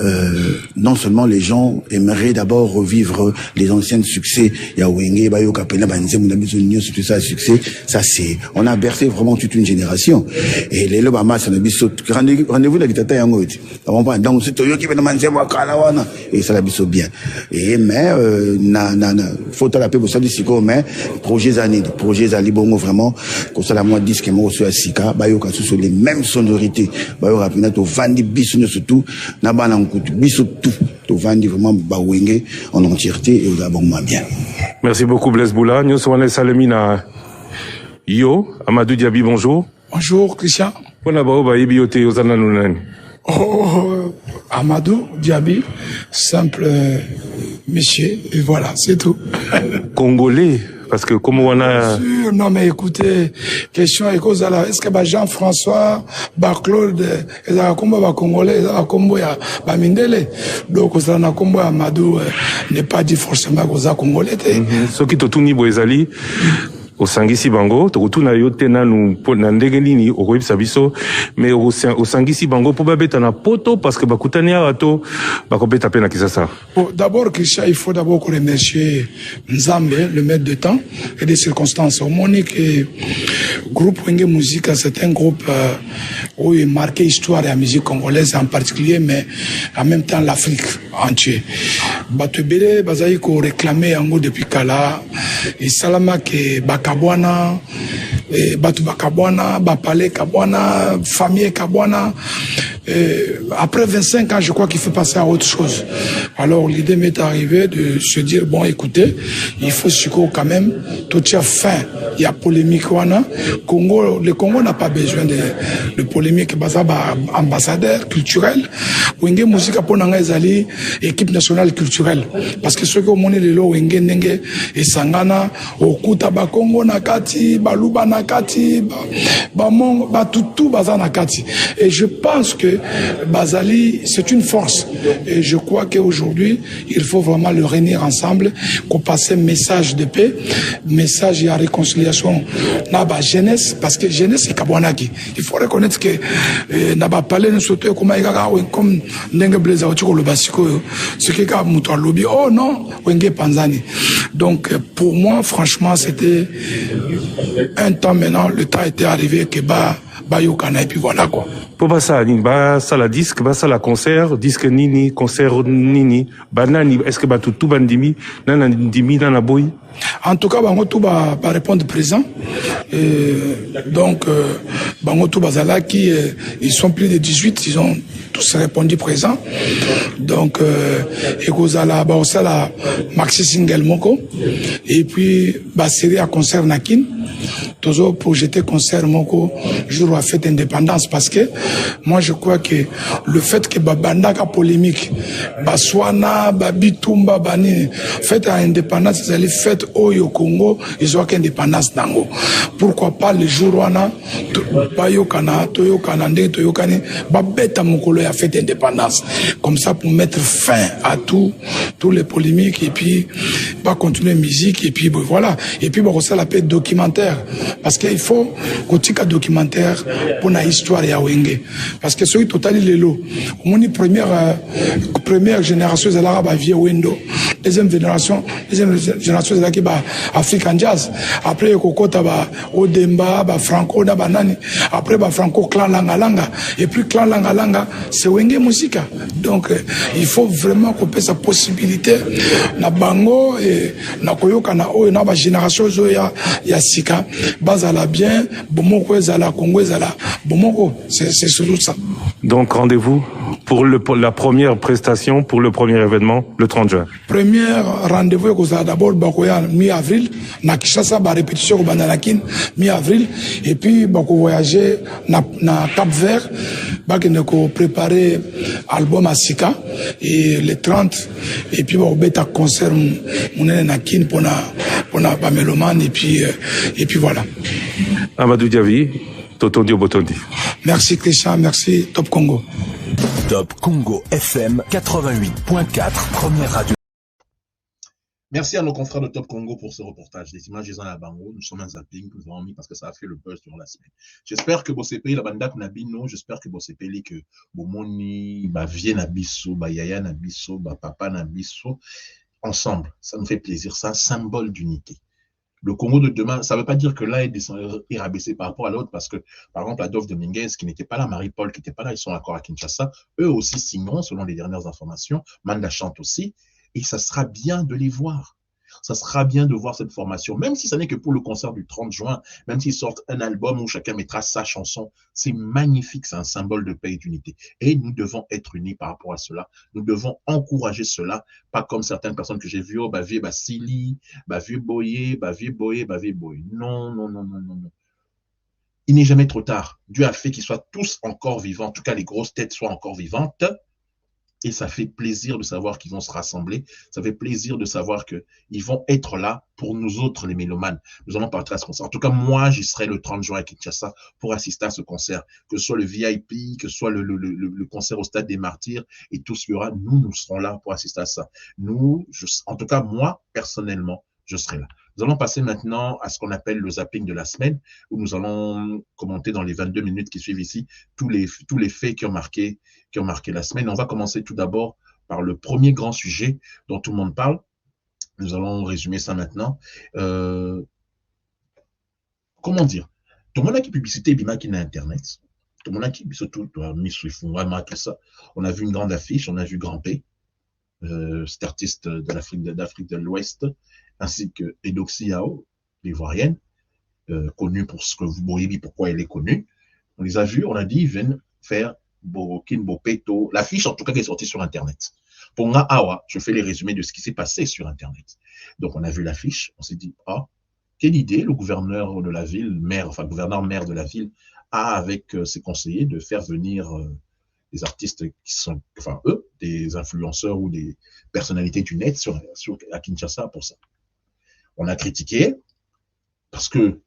non seulement les gens aimeraient d'abord revivre les anciens succès, il y a Wenge, Bayo Kapena, Banze, Mounabizonio, tout ça, succès, ça c'est, on a bercé vraiment toute une génération. Et les Lobama, ça n'a pas rendez-vous la guitare yango. Donc c'est Toyo qui vient de manger moi Kalawana et ça l'a bien. Et mais faut la paix pour ça d'ici mais projets Ali Bongo vraiment, comme ça la moi disque moi sur Sika, Bayo Kasu sur les mêmes sonorités, Bayo Kapena to Vandi Bisu surtout na bana nkutu biso tout vandi vraiment ba Wenge en entièreté et au bon bien. Merci beaucoup Blaise Boula. Nous sommes Salemina Yo Amadou Diaby, bonjour. Bonjour Christian. Pona ba ba yebiote ozana nunani. Amadou Diaby, simple monsieur et voilà, c'est tout. Congolais. Parce que comme on a... Non mais écoutez, question est cause là. Est-ce que Jean-François, Claude, ils ont combo congolais, ils ont combo ya Mindele. Donc ça na combo Amadou n'est pas dit forcément qu'ils sont congolais. Ce qui te tourne boezali. Osangisi bango tokutuna yo tena nu na ndenge nini okoyebisa biso mais osangisi bango po babeta na poto parce que bakutani awa to bakobeta pe na Kisasa. D'abord Christian, il faut d'abord remercier Nzambe, le maître de temps et des circonstances. Monique et groupe Wenge Musica, c'est un groupe où il marqué histoire et la musique congolaise en particulier, mais en même temps l'Afrique entière. Batubele bazai ko réclamer yango depuis Kala et Salama ke Bakabwana, Batu Bakabwana, Bapale Kabwana, famille Kabwana. Après 25 ans, je crois qu'il faut passer à autre chose. Alors l'idée m'est arrivée de se dire, bon écoutez, il faut quand même tout tient fin. Il y a polémique wana. Le Congo n'a pas besoin de polémique. Ambassadeur culturel. Wenge Musica pour Nangazali, équipe nationale culturelle. Parce que ceux qui ont monnaie de l'eau, Wenge Nenge et Sangana, Okuta Bakongo Nakati, Baluba Nakati, Bamong, Batutu Baza Nakati. Et je pense que Bazali, c'est une force. Et je crois qu'aujourd'hui, il faut vraiment le réunir ensemble, qu'on passe un message de paix, message et à réconciliation. Naba jeunesse, parce que jeunesse c'est Kabwanaki. Il faut reconnaître que Naba parlé de sauter comme Nenge Blaise Otiko le Basiko, ce qui est Moutoua Lobby. Oh non, Wenge Panzani. Donc pour moi, franchement, c'était un temps maintenant, le temps était arrivé que bayokana, et puis voilà quoi. Pour ça, la disque, la concert, disque nini, concert nini, banani, est-ce que tout bandimi, nana ndimi, nana boy? En tout cas, bango tout va répondre présent. Donc, bango tout bazala qui ils sont plus de 18, ils ont tous répondu présent. Donc, ekozala la maxi single moko et puis série à concert nakin. Toujours projeter concert moko jour à fête indépendance parce que moi je crois que le fait que babanda ka polémique baswana babitumba bani fête à indépendance c'est les fêtes au Congo ils ont qu'indépendance dango pourquoi pas le jour wana bayokana toyokana ndé toyokane babeta mokolo ya fête indépendance comme ça pour mettre fin à tous les polémiques et puis pas continuer musique et puis voilà et puis ça la paix documentaire parce qu'il faut un documentaire pour la histoire ya Wenge parce que celui total il est là on est première génération de la vieux Wendo deuxième génération de la qui ba African Jazz après kokota ba Odemba ba Franco da banani après ba Franco clan Langalanga et puis clan Langalanga c'est Wenge musique donc il faut vraiment qu'on ait sa possibilité na bango et na koyoka na o na ba génération zo ya sika bazala bien bomoko ezala Congo ezala bomoko c'est surtout ça. Donc rendez-vous pour la première prestation pour le premier événement le 30 juin. Premier rendez-vous est d'abord bakoya mi-avril na Kinshasa ba répétition ko bandanakin mi-avril et puis bako voyager na Cap-Vert bakene ko préparer album à Sika et le 30 et puis ba beta concert munene na kin pona ba mélomane et puis voilà. Amadou Diaby, Totondi Botondi. Merci Christian, merci Top Congo. Top Congo FM 88.4, première radio. Merci à nos confrères de Top Congo pour ce reportage. Les images sont à Bango, nous sommes en zapping, nous avons mis parce que ça a fait le buzz durant la semaine. J'espère que Bosepe, la banda Nabino, j'espère que Bosepe, que Bomoni, Vie Nabiso, Yaya Nabiso, Papa Nabiso, ensemble, ça nous fait plaisir, c'est un symbole d'unité. Le Congo de demain, ça ne veut pas dire que l'un est rabaissé par rapport à l'autre, parce que, par exemple, Adolphe Dominguez, qui n'était pas là, Marie-Paul, qui n'était pas là, ils sont encore à Kinshasa, eux aussi signeront, selon les dernières informations, Manda chante aussi, et ça sera bien de les voir. Ça sera bien de voir cette formation, même si ce n'est que pour le concert du 30 juin, même s'ils sortent un album où chacun mettra sa chanson, c'est magnifique, c'est un symbole de paix et d'unité. Et nous devons être unis par rapport à cela. Nous devons encourager cela, pas comme certaines personnes que j'ai vues, oh, Bavier Basili, Bavier Boye, Bavier Boye, Bavier Boye. Non, non, non, non, non, non. Il n'est jamais trop tard. Dieu a fait qu'ils soient tous encore vivants, en tout cas les grosses têtes soient encore vivantes. Et ça fait plaisir de savoir qu'ils vont se rassembler. Ça fait plaisir de savoir qu'ils vont être là pour nous autres, les mélomanes. Nous allons partir à ce concert. En tout cas, moi, j'y serai le 30 juin à Kinshasa pour assister à ce concert. Que ce soit le VIP, que ce soit le concert au Stade des Martyrs et tout ce qu'il y aura, nous serons là pour assister à ça. En tout cas, moi, personnellement, je serai là. Nous allons passer maintenant à ce qu'on appelle le zapping de la semaine, où nous allons commenter dans les 22 minutes qui suivent ici tous les faits qui ont marqué la semaine. On va commencer tout d'abord par le premier grand sujet dont tout le monde parle. Nous allons résumer ça maintenant. Comment dire? Tout le monde a qui publicité Bima qui n'a Internet. Tout le monde a qui surtout vraiment tout ça. On a vu une grande affiche, on a vu Grand P, cet artiste d'Afrique de l'Ouest, ainsi que Edoxy Yao, l'ivoirienne, connue pour ce que vous voyez, pourquoi elle est connue. On les a vus, on a dit, ils viennent faire Borokin, Bopeto, l'affiche en tout cas qui est sortie sur Internet. Pour moi, Awa, je fais les résumés de ce qui s'est passé sur Internet. Donc on a vu l'affiche, on s'est dit, quelle idée, le gouverneur de la ville, gouverneur-maire de la ville, a avec ses conseillers de faire venir des artistes qui sont, des influenceurs ou des personnalités du net à Kinshasa pour ça. On a critiqué parce que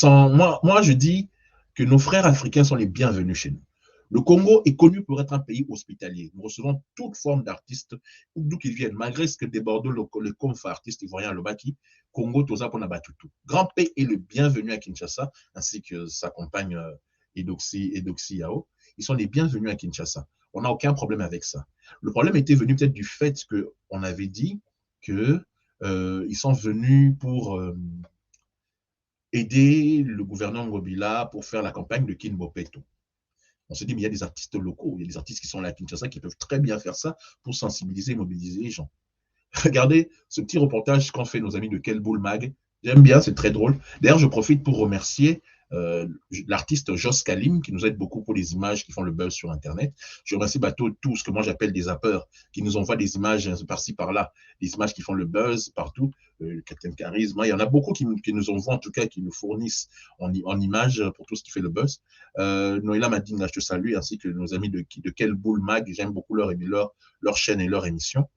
moi je dis que nos frères africains sont les bienvenus chez nous. Le Congo est connu pour être un pays hospitalier. Nous recevons toute forme d'artistes, d'où qu'ils viennent, malgré ce que déborde le conf artiste ivoirien Lobaki, Congo, Toza, Ponabatutu. Grand P est le bienvenu à Kinshasa, ainsi que sa compagne Edoxy Yao. Ils sont les bienvenus à Kinshasa. On n'a aucun problème avec ça. Le problème était venu peut-être du fait qu'on avait dit qu'ils sont venus pour aider le gouverneur Ngobila pour faire la campagne de Kin Bopeto. On se dit, mais il y a des artistes locaux, il y a des artistes qui sont là à Kinshasa qui peuvent très bien faire ça pour sensibiliser et mobiliser les gens. Regardez ce petit reportage qu'ont fait nos amis de Quel Boule Mag. J'aime bien, c'est très drôle. D'ailleurs, je profite pour remercier l'artiste Jos Kalim qui nous aide beaucoup pour les images qui font le buzz sur Internet. Je remercie tous ce que moi j'appelle des zappeurs qui nous envoient des images par-ci par-là, des images qui font le buzz partout. Captain Charisme, il y en a beaucoup qui nous envoient, en tout cas, qui nous fournissent en images pour tout ce qui fait le buzz. Noëlla Madine, je te salue, ainsi que nos amis de Quel Boule Mag. J'aime beaucoup leur chaîne et leur émission.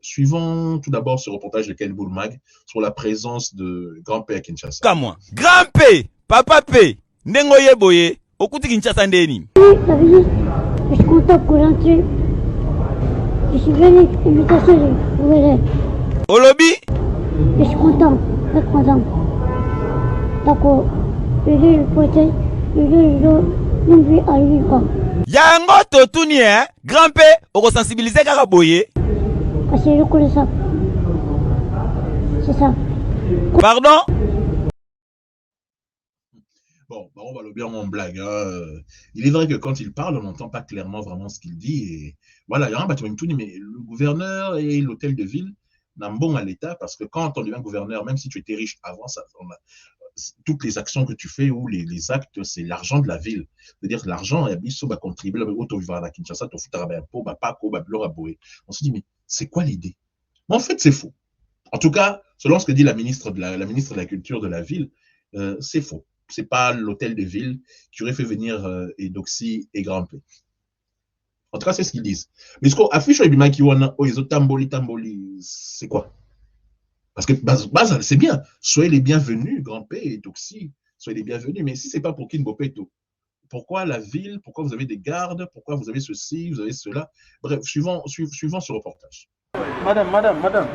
Suivons tout d'abord ce reportage de Quel Boule Mag sur la présence de Grand P à Kinshasa. Kamwa. Grand P, Papa P, Nengoye Boye, Okuti Kinshasa Ndeni. Oui, ça veut dire que je suis content pour l'entier. Je suis venu, invitation, vous verrez. Olobi? Je suis content, très content. D'accord, le projet, nous lui à lui, quoi. Yango Totuni, hein? Grand P, Oko sensibiliser Kaka Boye. Parce que je connais ça. C'est ça. Pardon? Bon, on va le bien en blague. Hein. Il est vrai que quand il parle, on n'entend pas clairement vraiment ce qu'il dit. Et voilà, il y a un bâtiment tout dit, mais le gouverneur et l'hôtel de ville n'ont bon à l'État parce que quand on devient gouverneur, même si tu étais riche avant, toutes les actions que tu fais ou les actes, c'est l'argent de la ville. C'est-à-dire que l'argent, il va contribuer à Kinshasa, on se dit, mais c'est quoi l'idée? Mais en fait, c'est faux. En tout cas, selon ce que dit la ministre de la Culture de la ville, c'est faux. Ce n'est pas l'hôtel de ville qui aurait fait venir Edoxy et Grand P. En tout cas, c'est ce qu'ils disent. Mais ce qu'on affiche au Bimakiwana, Tamboli, c'est quoi? Parce que c'est bien. Soyez les bienvenus, Grand P et Edoxy, soyez les bienvenus. Mais si ce n'est pas pour Kin Bopeto, pourquoi la ville? Pourquoi vous avez des gardes? Pourquoi vous avez ceci, vous avez cela? Bref, suivant ce reportage. Madame.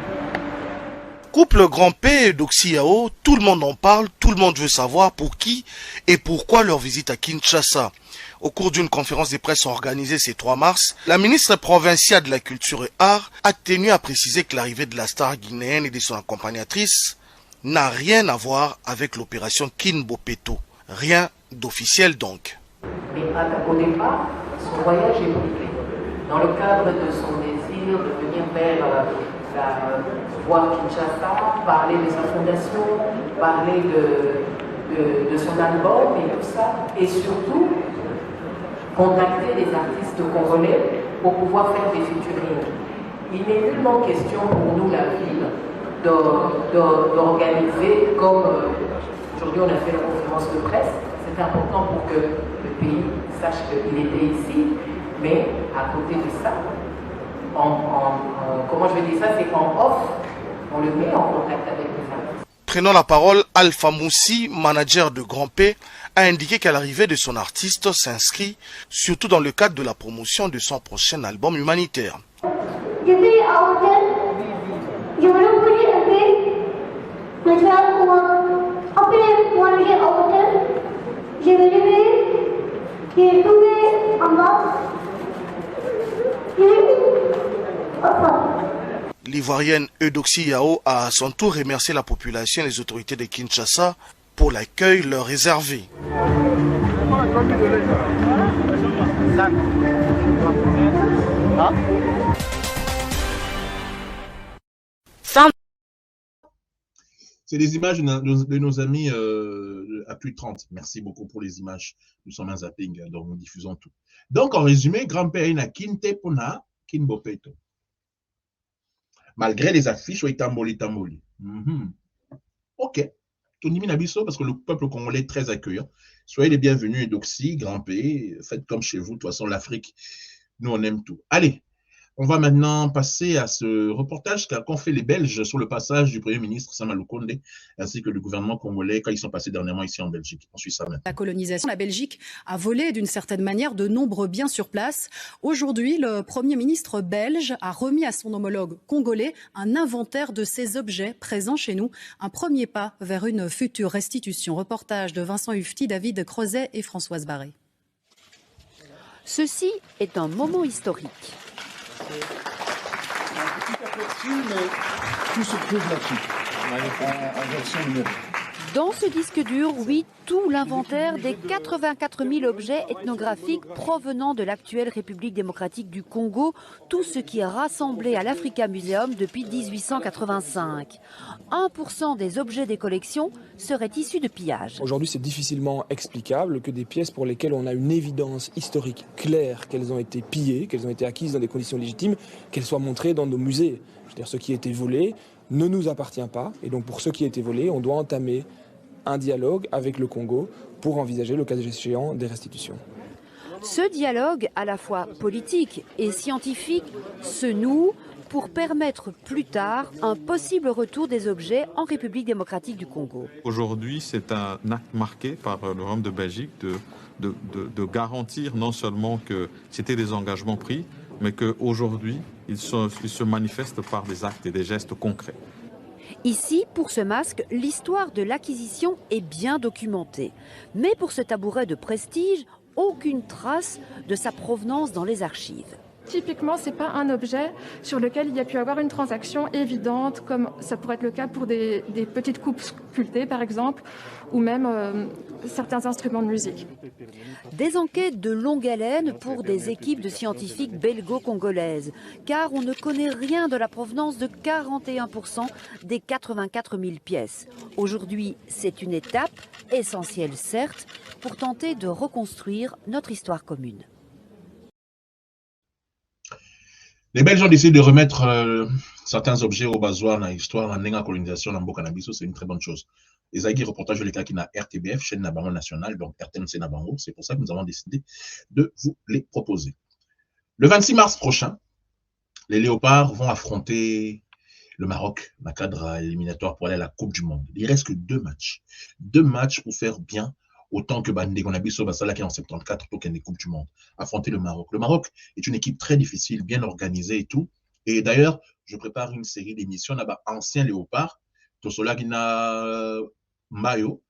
Couple Grand P et Doxy Yao, tout le monde en parle, tout le monde veut savoir pour qui et pourquoi leur visite à Kinshasa. Au cours d'une conférence de presse organisée ce 3 mars, la ministre provinciale de la Culture et Arts a tenu à préciser que l'arrivée de la star guinéenne et de son accompagnatrice n'a rien à voir avec l'opération Kin Bopeto. Rien d'officiel donc. Mais au départ, son voyage est privé. Dans le cadre de son désir de venir vers voir Kinshasa, parler de sa fondation, parler de son album et tout ça, et surtout contacter des artistes congolais pour pouvoir faire des featuring. Il n'est nullement question pour nous, la ville, d'organiser comme aujourd'hui on a fait la conférence de presse. C'est important pour que le pays sache qu'il était ici, mais à côté de ça, comment je vais dire ça, c'est qu'en off, on le met en contact avec les artistes. Prenant la parole, Alpha Moussi, manager de Grand P, a indiqué qu'à l'arrivée de son artiste s'inscrit surtout dans le cadre de la promotion de son prochain album humanitaire. Je vais à l'hôtel, je vais le bouger un peu, maintenant, après moi aller à l'hôtel, je vais lever, je vais tomber en bas, L'Ivoirienne Eudoxie Yao a à son tour remercié la population et les autorités de Kinshasa pour l'accueil leur réservé. C'est des images de nos amis à plus de 30. Merci beaucoup pour les images. Nous sommes un zapping, donc nous diffusons tout. Donc, en résumé, grand-père n'a Kinte Pona, Kin Bopeto. Malgré les affiches, oui, tamboli. Ok. Tony Minabiso, parce que le peuple congolais est très accueillant. Soyez les bienvenus, Doxy, Grand P. Faites comme chez vous. De toute façon, l'Afrique, nous, on aime tout. Allez. On va maintenant passer à ce reportage qu'ont fait les Belges sur le passage du Premier ministre Sama Lukonde ainsi que le gouvernement congolais quand ils sont passés dernièrement ici en Belgique. On suit ça maintenant. La colonisation, la Belgique a volé d'une certaine manière de nombreux biens sur place. Aujourd'hui, le Premier ministre belge a remis à son homologue congolais un inventaire de ces objets présents chez nous. Un premier pas vers une future restitution. Reportage de Vincent Hufti, David Crozet et Françoise Barré. Ceci est un moment historique. Un petit aperçu, mais tout se trouve là-dessus, en version numérique. Dans ce disque dur, oui, tout l'inventaire des 84 000 objets ethnographiques provenant de l'actuelle République démocratique du Congo, tout ce qui est rassemblé à l'Africa Museum depuis 1885. 1% des objets des collections seraient issus de pillages. Aujourd'hui, c'est difficilement explicable que des pièces pour lesquelles on a une évidence historique claire qu'elles ont été pillées, qu'elles ont été acquises dans des conditions légitimes, qu'elles soient montrées dans nos musées. Je veux dire, ce qui a été volé ne nous appartient pas. Et donc, pour ce qui a été volé, on doit entamer un dialogue avec le Congo pour envisager, le cas échéant, des restitutions. Ce dialogue, à la fois politique et scientifique, se noue pour permettre plus tard un possible retour des objets en République démocratique du Congo. Aujourd'hui, c'est un acte marqué par le Royaume de Belgique de garantir non seulement que c'était des engagements pris, mais qu'aujourd'hui, ils se manifestent par des actes et des gestes concrets. Ici, pour ce masque, l'histoire de l'acquisition est bien documentée. Mais pour ce tabouret de prestige, aucune trace de sa provenance dans les archives. Typiquement, ce n'est pas un objet sur lequel il y a pu avoir une transaction évidente, comme ça pourrait être le cas pour des petites coupes sculptées, par exemple, ou même certains instruments de musique. Des enquêtes de longue haleine pour des équipes de scientifiques belgo-congolaises, car on ne connaît rien de la provenance de 41% des 84 000 pièces. Aujourd'hui, c'est une étape, essentielle certes, pour tenter de reconstruire notre histoire commune. Les Belges ont décidé de remettre certains objets au basoir dans l'histoire, dans la colonisation, dans le Canabiso, c'est une très bonne chose. Les Aïgui reportage de l'État qui n'a RTBF, chaîne Nabango nationale, donc RTNC Nabango, c'est pour ça que nous avons décidé de vous les proposer. Le 26 mars prochain, les Léopards vont affronter le Maroc dans le cadre éliminatoire pour aller à la Coupe du Monde. Il reste que 2 matchs. 2 matchs pour faire bien autant que Bandé Gonabiso Basala qui est en 74 pour qu'il y ait des Coupes du Monde. Affronter le Maroc. Le Maroc est une équipe très difficile, bien organisée et tout. Et d'ailleurs, je prépare une série d'émissions là-bas, anciens Léopards. Tosola Gina Mbayo.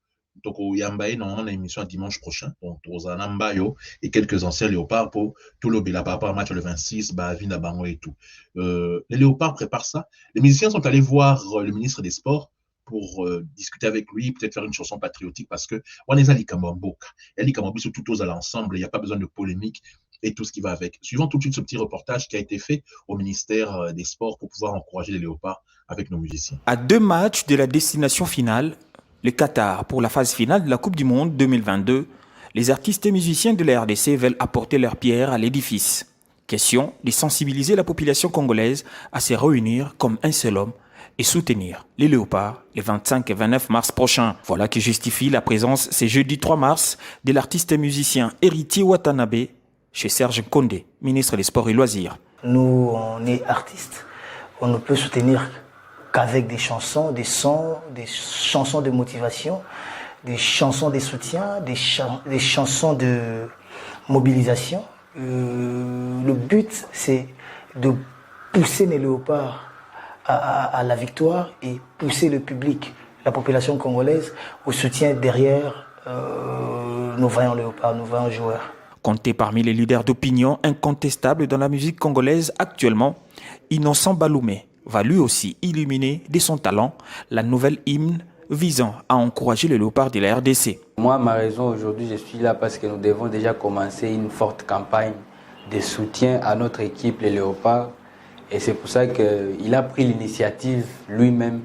Donc, il y a Mbaye, normalement, une émission dimanche prochain. Donc, Rosana Mbayo et quelques anciens Léopards pour tout le Béla par rapport au match le 26, Bavina Bango et tout. Les Léopards préparent ça. Les musiciens sont allés voir le ministre des Sports pour discuter avec lui, peut-être faire une chanson patriotique parce que on est à l'Ikamamboka. Et l'Ikamamboka, c'est tout aux à l'ensemble, il n'y a pas besoin de polémique et tout ce qui va avec. Suivons tout de suite ce petit reportage qui a été fait au ministère des Sports pour pouvoir encourager les Léopards avec nos musiciens. À 2 matchs de la destination finale, le Qatar, pour la phase finale de la Coupe du Monde 2022, les artistes et musiciens de la RDC veulent apporter leur pierre à l'édifice. Question de sensibiliser la population congolaise à se réunir comme un seul homme et soutenir les Léopards les 25 et 29 mars prochains. Voilà qui justifie la présence ce jeudi 3 mars de l'artiste et musicien Héritier Watanabe chez Serge Kondé, ministre des Sports et Loisirs. Nous, on est artistes. On ne peut soutenir qu'avec des chansons, des sons, des chansons de motivation, des chansons de soutien, des chansons de mobilisation. Le but, c'est de pousser les Léopards à la victoire et pousser le public, la population congolaise, au soutien derrière nos vaillants Léopards, nos vaillants joueurs. Compté parmi les leaders d'opinion incontestables dans la musique congolaise actuellement, Innocent Baloumé va lui aussi illuminer de son talent la nouvelle hymne visant à encourager les Léopards de la RDC. Moi, ma raison aujourd'hui, je suis là parce que nous devons déjà commencer une forte campagne de soutien à notre équipe, les Léopards. Et c'est pour ça qu'il a pris l'initiative lui-même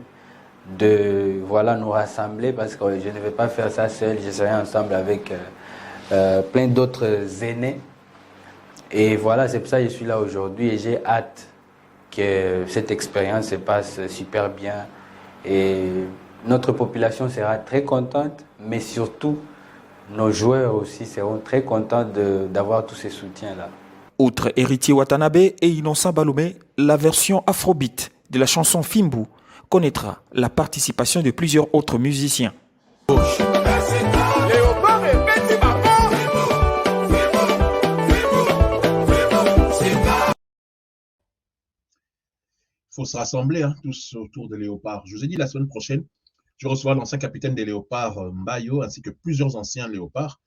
de nous rassembler parce que je ne vais pas faire ça seul, je serai ensemble avec plein d'autres aînés. Et voilà, c'est pour ça que je suis là aujourd'hui et j'ai hâte que cette expérience se passe super bien. Et notre population sera très contente, mais surtout, nos joueurs aussi seront très contents d'avoir tous ces soutiens-là. Outre Héritier Watanabe et Innocent Baloumé, la version afrobeat de la chanson Fimbu connaîtra la participation de plusieurs autres musiciens. Il faut se rassembler tous autour des Léopards. Je vous ai dit la semaine prochaine, je reçois l'ancien capitaine des Léopards, Mbayo, ainsi que plusieurs anciens Léopards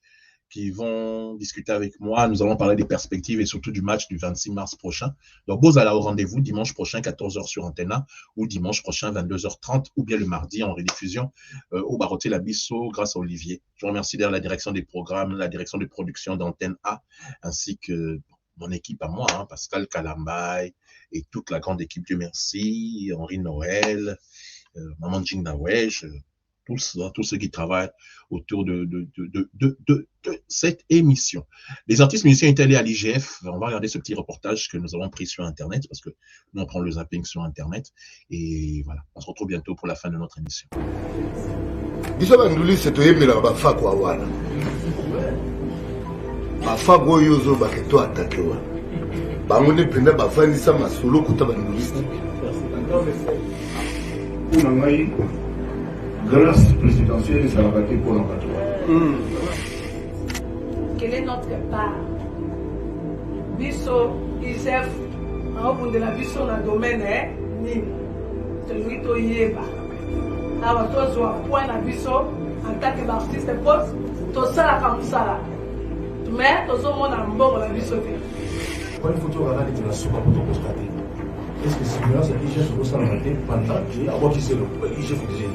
qui vont discuter avec moi. Nous allons parler des perspectives et surtout du match du 26 mars prochain. Donc, Bozala au rendez-vous dimanche prochain, 14h sur Antena, ou dimanche prochain, 22h30, ou bien le mardi en rediffusion au Baroté Labisso grâce à Olivier. Je remercie d'ailleurs la direction des programmes, la direction de production d'Antenne A, ainsi que mon équipe à moi, hein, Pascal Kalambay et toute la grande équipe, Dieu merci, Henri Noël, Maman Jingnawej, tous ceux qui travaillent autour de cette émission. Les artistes musiciens étaient allés à l'IGF. On va regarder ce petit reportage que nous avons pris sur Internet, parce que nous, on prend le zapping sur Internet. Et voilà, on se retrouve bientôt pour la fin de notre émission. Grâce présidentielle, ça va être pour l'emploi. Quelle est notre part? Bisso, ISEF, en haut de la Bisso, dans le domaine, ni celui qui est là. Alors, toi, tu as point la Bisso, en tant qu'artiste poste, tu as comme ça. Mais, tu as un bon la Bisso. Quand il faut que tu regardes la soupe pour te constater, est-ce que c'est bien, c'est l'IGF qui ça pendant qu'il y a un qui c'est l'IGF qui est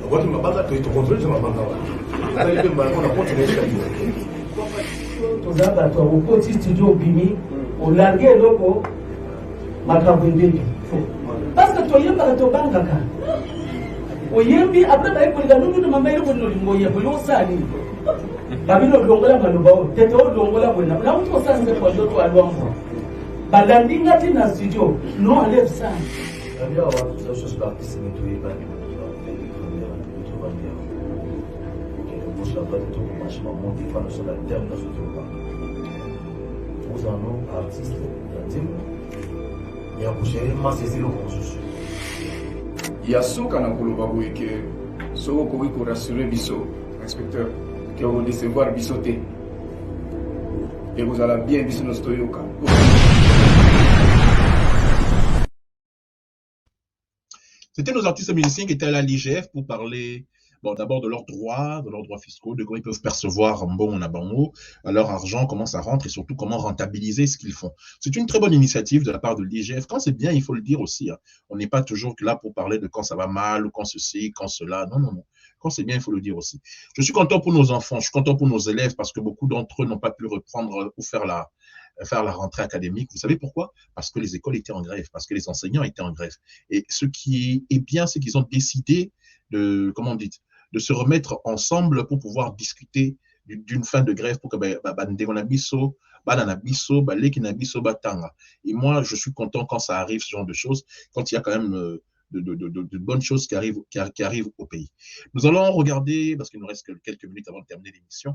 Agora tu mabanda tu controle de mabanda. Aí ele vai na ponte nesse aí. Tozaba to o poti studio bimi o larguer loko makabundeki. Parce que to yemba to banga ka. O yembi après ba ko ga nunu mama ile bonno lingo ye bo yosani. Babino longola maluba o teto longola bona. Na mtu sasa nze kwa ndoto alwambo. Balandinga tina studio no enlève ça. Abia wa ça chose d'artiste mais tu es pas Yasoka na koloba boye ke soko okoki korasure biso inspecteur ke okodesevoir biso te ekozala bien biso nyonso toyoka. C'était nos artistes musiciens qui étaient à l'IGF pour parler d'abord de leurs droits fiscaux, de comment ils peuvent percevoir un bon Nabango, leur argent, comment ça rentre et surtout comment rentabiliser ce qu'ils font. C'est une très bonne initiative de la part de l'IGF. Quand c'est bien, il faut le dire aussi. Hein. On n'est pas toujours là pour parler de quand ça va mal ou quand ceci, quand cela. Non, non, non. Quand c'est bien, il faut le dire aussi. Je suis content pour nos enfants, je suis content pour nos élèves parce que beaucoup d'entre eux n'ont pas pu reprendre ou faire la rentrée académique. Vous savez pourquoi? Parce que les écoles étaient en grève, parce que les enseignants étaient en grève. Et ce qui est bien, c'est qu'ils ont décidé de, comment on dit, de se remettre ensemble pour pouvoir discuter d'une fin de grève pour que et moi, je suis content quand ça arrive, ce genre de choses, quand il y a quand même de bonnes choses qui arrivent au pays. Nous allons regarder, parce qu'il nous reste quelques minutes avant de terminer l'émission,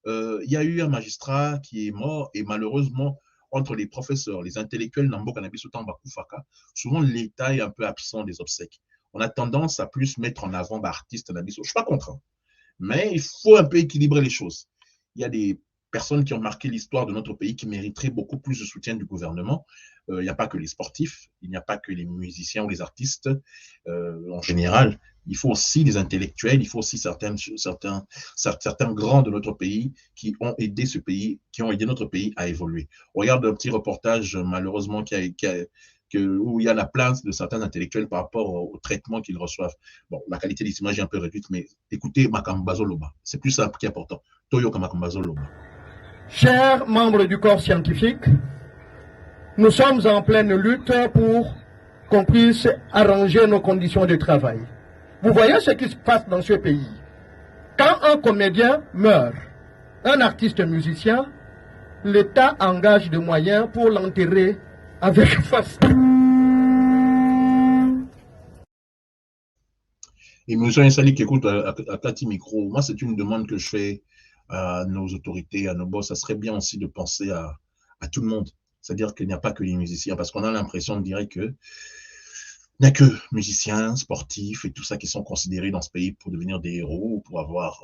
il y a eu un magistrat qui est mort et malheureusement, entre les professeurs, les intellectuels, souvent l'État est un peu absent des obsèques. On a tendance à plus mettre en avant artistes. Je ne suis pas contre, hein. Mais il faut un peu équilibrer les choses. Il y a des personnes qui ont marqué l'histoire de notre pays qui mériteraient beaucoup plus de soutien du gouvernement. Il n'y a pas que les sportifs, il n'y a pas que les musiciens ou les artistes en général. Il faut aussi des intellectuels, il faut aussi certains grands de notre pays qui ont aidé ce pays, qui ont aidé notre pays à évoluer. On regarde un petit reportage, malheureusement, où il y a la plainte de certains intellectuels par rapport au traitement qu'ils reçoivent. Bon, la qualité des images est un peu réduite, mais écoutez Makambazo Loba. C'est plus ça qui est important. Toyoka Makambazo Loba. Chers membres du corps scientifique, nous sommes en pleine lutte pour qu'on puisse arranger nos conditions de travail. Vous voyez ce qui se passe dans ce pays. Quand un comédien meurt, un artiste musicien, l'État engage des moyens pour l'enterrer avec force. Et monsieur Insali qui écoute à Tati Micro, moi c'est une demande que je fais à nos autorités, à nos boss. Ça serait bien aussi de penser à tout le monde. C'est-à-dire qu'il n'y a pas que les musiciens, parce qu'on a l'impression de dire que il n'y a que musiciens, sportifs et tout ça qui sont considérés dans ce pays pour devenir des héros ou pour avoir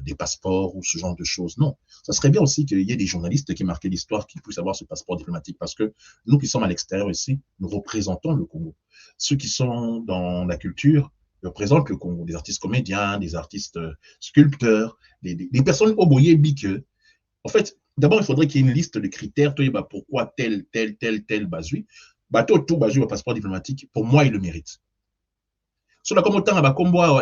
des passeports ou ce genre de choses. Non, ça serait bien aussi qu'il y ait des journalistes qui marquent l'histoire, qui puissent avoir ce passeport diplomatique, parce que nous qui sommes à l'extérieur ici, nous représentons le Congo. Ceux qui sont dans la culture, représentent le Congo, des artistes comédiens, des artistes sculpteurs, des personnes au boyer que, en fait, d'abord, il faudrait qu'il y ait une liste de critères, pourquoi tel bazui, tout bazui au passeport diplomatique, pour moi, il le mérite. Sur la comme autant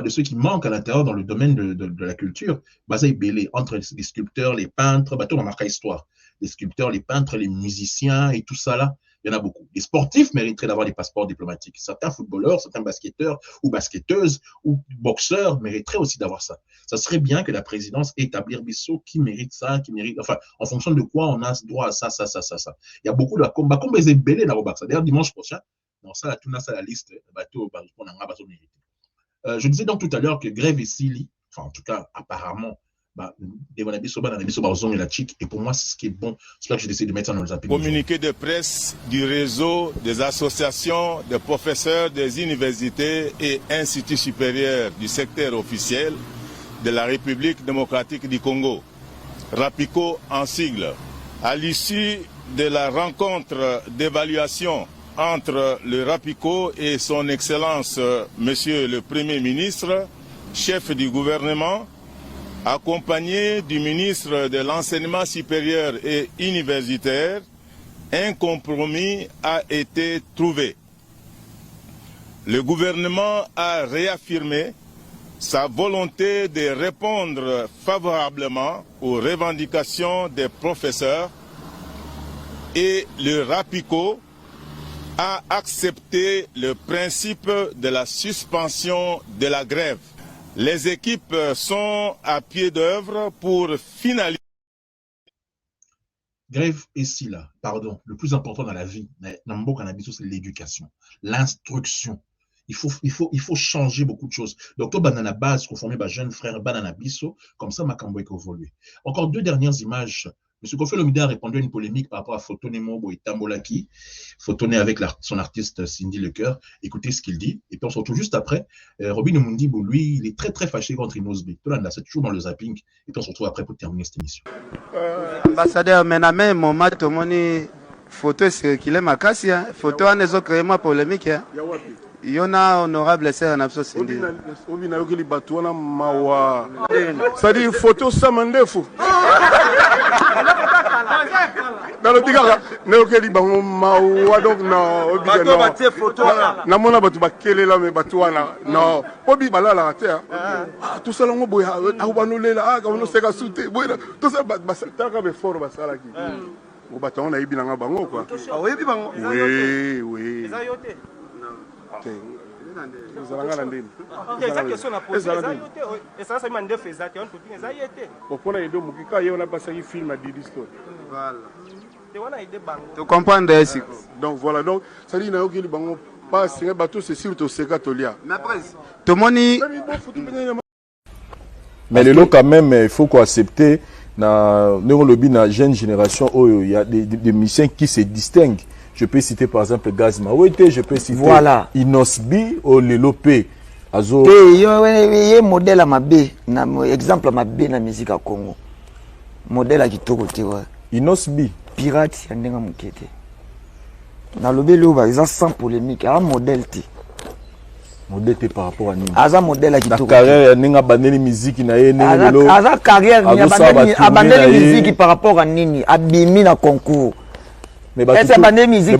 de ceux qui manquent à l'intérieur dans le domaine de la culture, basé belé entre les sculpteurs, les peintres, bateau ma marque histoire, les sculpteurs, les peintres, les musiciens et tout ça là, il y en a beaucoup. Les sportifs mériteraient d'avoir des passeports diplomatiques. Certains footballeurs, certains basketteurs ou basketteuses ou boxeurs mériteraient aussi d'avoir ça. Ça serait bien que la présidence établisse Bissau qui mérite ça, qui mérite, enfin, en fonction de quoi on a droit à ça. Il y a beaucoup de combats, comme les belé là au Baxa. D'ailleurs, dimanche prochain, dans ça, tout ça la liste, bateau, je disais donc tout à l'heure que Grève et Sili, enfin, en tout cas, apparemment, et pour moi, c'est ce qui est bon. C'est là que j'ai décidé de mettre ça dans les appuis. Communiqué de presse du réseau des associations, des professeurs des universités et instituts supérieurs du secteur officiel de la République démocratique du Congo, RAPICO en sigle. À l'issue de la rencontre d'évaluation entre le RAPICO et son Excellence, Monsieur le Premier ministre, chef du gouvernement, accompagné du ministre de l'Enseignement supérieur et universitaire, un compromis a été trouvé. Le gouvernement a réaffirmé sa volonté de répondre favorablement aux revendications des professeurs et le RAPICO a accepté le principe de la suspension de la grève. Les équipes sont à pied d'œuvre pour finaliser. Grève ici, là, pardon, le plus important dans la vie, c'est l'éducation, l'instruction. Il faut changer beaucoup de choses. Donc, au banana base, conformé à jeune frère Banana Bisso, comme ça, Makambo est évolué. Encore deux dernières images. M. Kofi Olomide a répondu à une polémique par rapport à Fotoné Mobo et Tambolaki, Fotoné avec son artiste Cindy Lecoeur. Écoutez ce qu'il dit. Et puis on se retrouve juste après. Robin Omundibou, lui, il est très très fâché contre Inosbi. Tout là, c'est toujours dans le zapping. Et puis on se retrouve après pour terminer cette émission. Ambassadeur Mename, Moma Tomoni, photo circulée makasi, photo en ezo créé ma polémique. Yona honorable sœur Napso Cindy. Obi na yokeli batouana mawa. C'est-à-dire photo samandefu. Dans le tigara, neokeli bango mawa donc non obi no. Bato batie photo là. Na mona batu bakele la me batouana. Non, obi bala la terre. Ah tout ça longo boya, a banolela ah ka ono seka souté. Boya tout ça basaka be fort basala ki. Ngo bato na ibina nga bango quoi. Ah oui bango. Oui. Eza yote. Tu comprends ici. Donc voilà, donc ça dit que les banques passent, les bateaux c'est sûr que c'est catholique. Mais le lot quand même, il faut qu'on accepte dans la jeune génération, il y a des missions qui se distinguent. Je peux citer par exemple Gaz Mawete, je peux citer Inosbi ou Lelopé. Il y a un modèle à ma bé, exemple à ma bé dans la musique à Congo. Modèle à Kitoko. Inosbi. Pirate, il y a un mokete. Dans le bélo, par exemple, sans polémique, il y a un modèle. Modèle par rapport à nous. Il y a un modèle à Kitoko. La carrière, il y a une musique, il y a une carrière, il y a une musique par rapport à Nini, à Bimi dans le concours. Est-ce que musique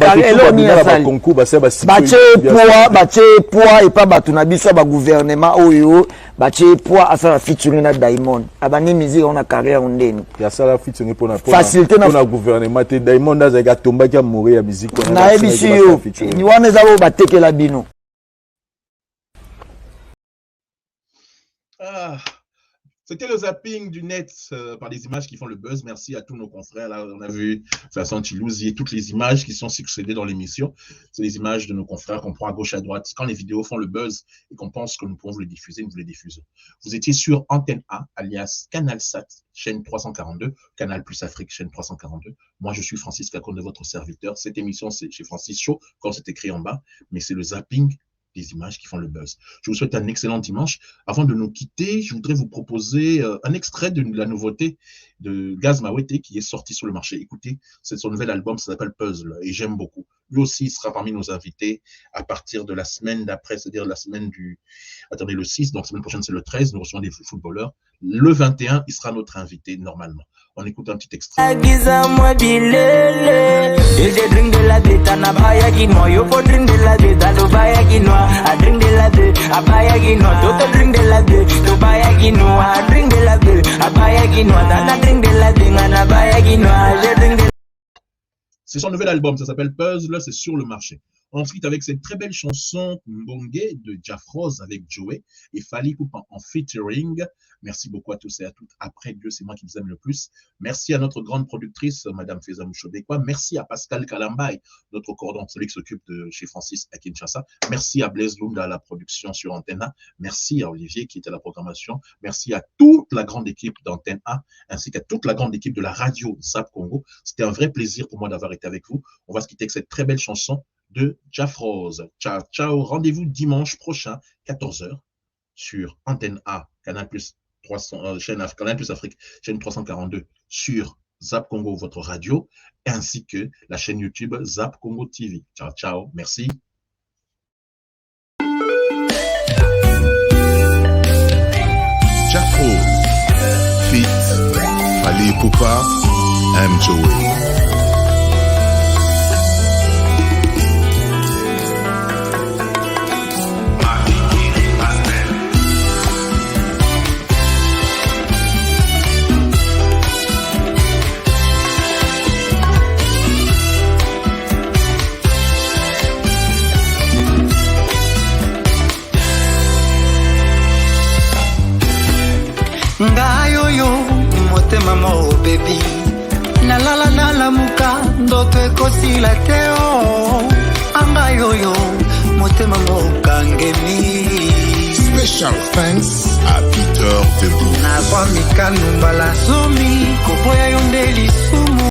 poids et pas batunabiso ba gouvernement oyo bache poids asala featuring na Diamond abani musique on a carrière ondeni ya sala featuring pour na gouvernement te Diamond azaga tomba kia mourir ya musique na ebisio ni wana zabo batekela bino. C'était le zapping du net par des images qui font le buzz. Merci à tous nos confrères. Là, on a vu Vincent Chilouzi et toutes les images qui sont succédées dans l'émission. C'est les images de nos confrères qu'on prend à gauche, à droite. Quand les vidéos font le buzz et qu'on pense que nous pouvons vous les diffuser, nous vous les diffusons. Vous étiez sur Antenne A, alias Canal Sat, chaîne 342, Canal Plus Afrique, chaîne 342. Moi, je suis Francis Kakonde, votre serviteur. Cette émission, c'est chez Francis Show, quand c'est écrit en bas, mais c'est le zapping des images qui font le buzz. Je vous souhaite un excellent dimanche. Avant de nous quitter, je voudrais vous proposer un extrait de la nouveauté de Gaz Mawete qui est sorti sur le marché. Écoutez, c'est son nouvel album, ça s'appelle Puzzle, et j'aime beaucoup. Lui aussi, il sera parmi nos invités à partir de la semaine d'après, c'est-à-dire la semaine du... Attendez, le 6, donc la semaine prochaine, c'est le 13, nous recevons des footballeurs. Le 21, il sera notre invité, normalement. On écoute un petit extrait. C'est son nouvel album, ça s'appelle Puzzle, c'est sur le marché. Ensuite, avec cette très belle chanson Mbongue de Jafroz avec Joey et Fally Ipupa en featuring. Merci beaucoup à tous et à toutes. Après Dieu, c'est moi qui vous aime le plus. Merci à notre grande productrice, Madame Feza Mouchodekwa. Merci à Pascal Kalambay, notre cordon, celui qui s'occupe de chez Francis à Kinshasa. Merci à Blaise Lunda à la production sur Antenne A. Merci à Olivier qui était à la programmation. Merci à toute la grande équipe d'Antenne A, ainsi qu'à toute la grande équipe de la radio Zap Congo. C'était un vrai plaisir pour moi d'avoir été avec vous. On va se quitter avec cette très belle chanson de Jafroz. Ciao, ciao. Rendez-vous dimanche prochain, 14h, sur Antenne A, Canal Plus 300, Canal Plus Afrique, chaîne 342, sur Zap Congo, votre radio, ainsi que la chaîne YouTube Zap Congo TV. Ciao, ciao. Merci. Jafroz, feat. Fally Ipupa, I'm Joey. Ngayoyo motema mo baby nalala nalamuka ndoto ekosila teo angayoyo motema mo kangemi. Special thanks à Peter Debout. Na kwa mikanu mbala zomi koboya yonde lisumu.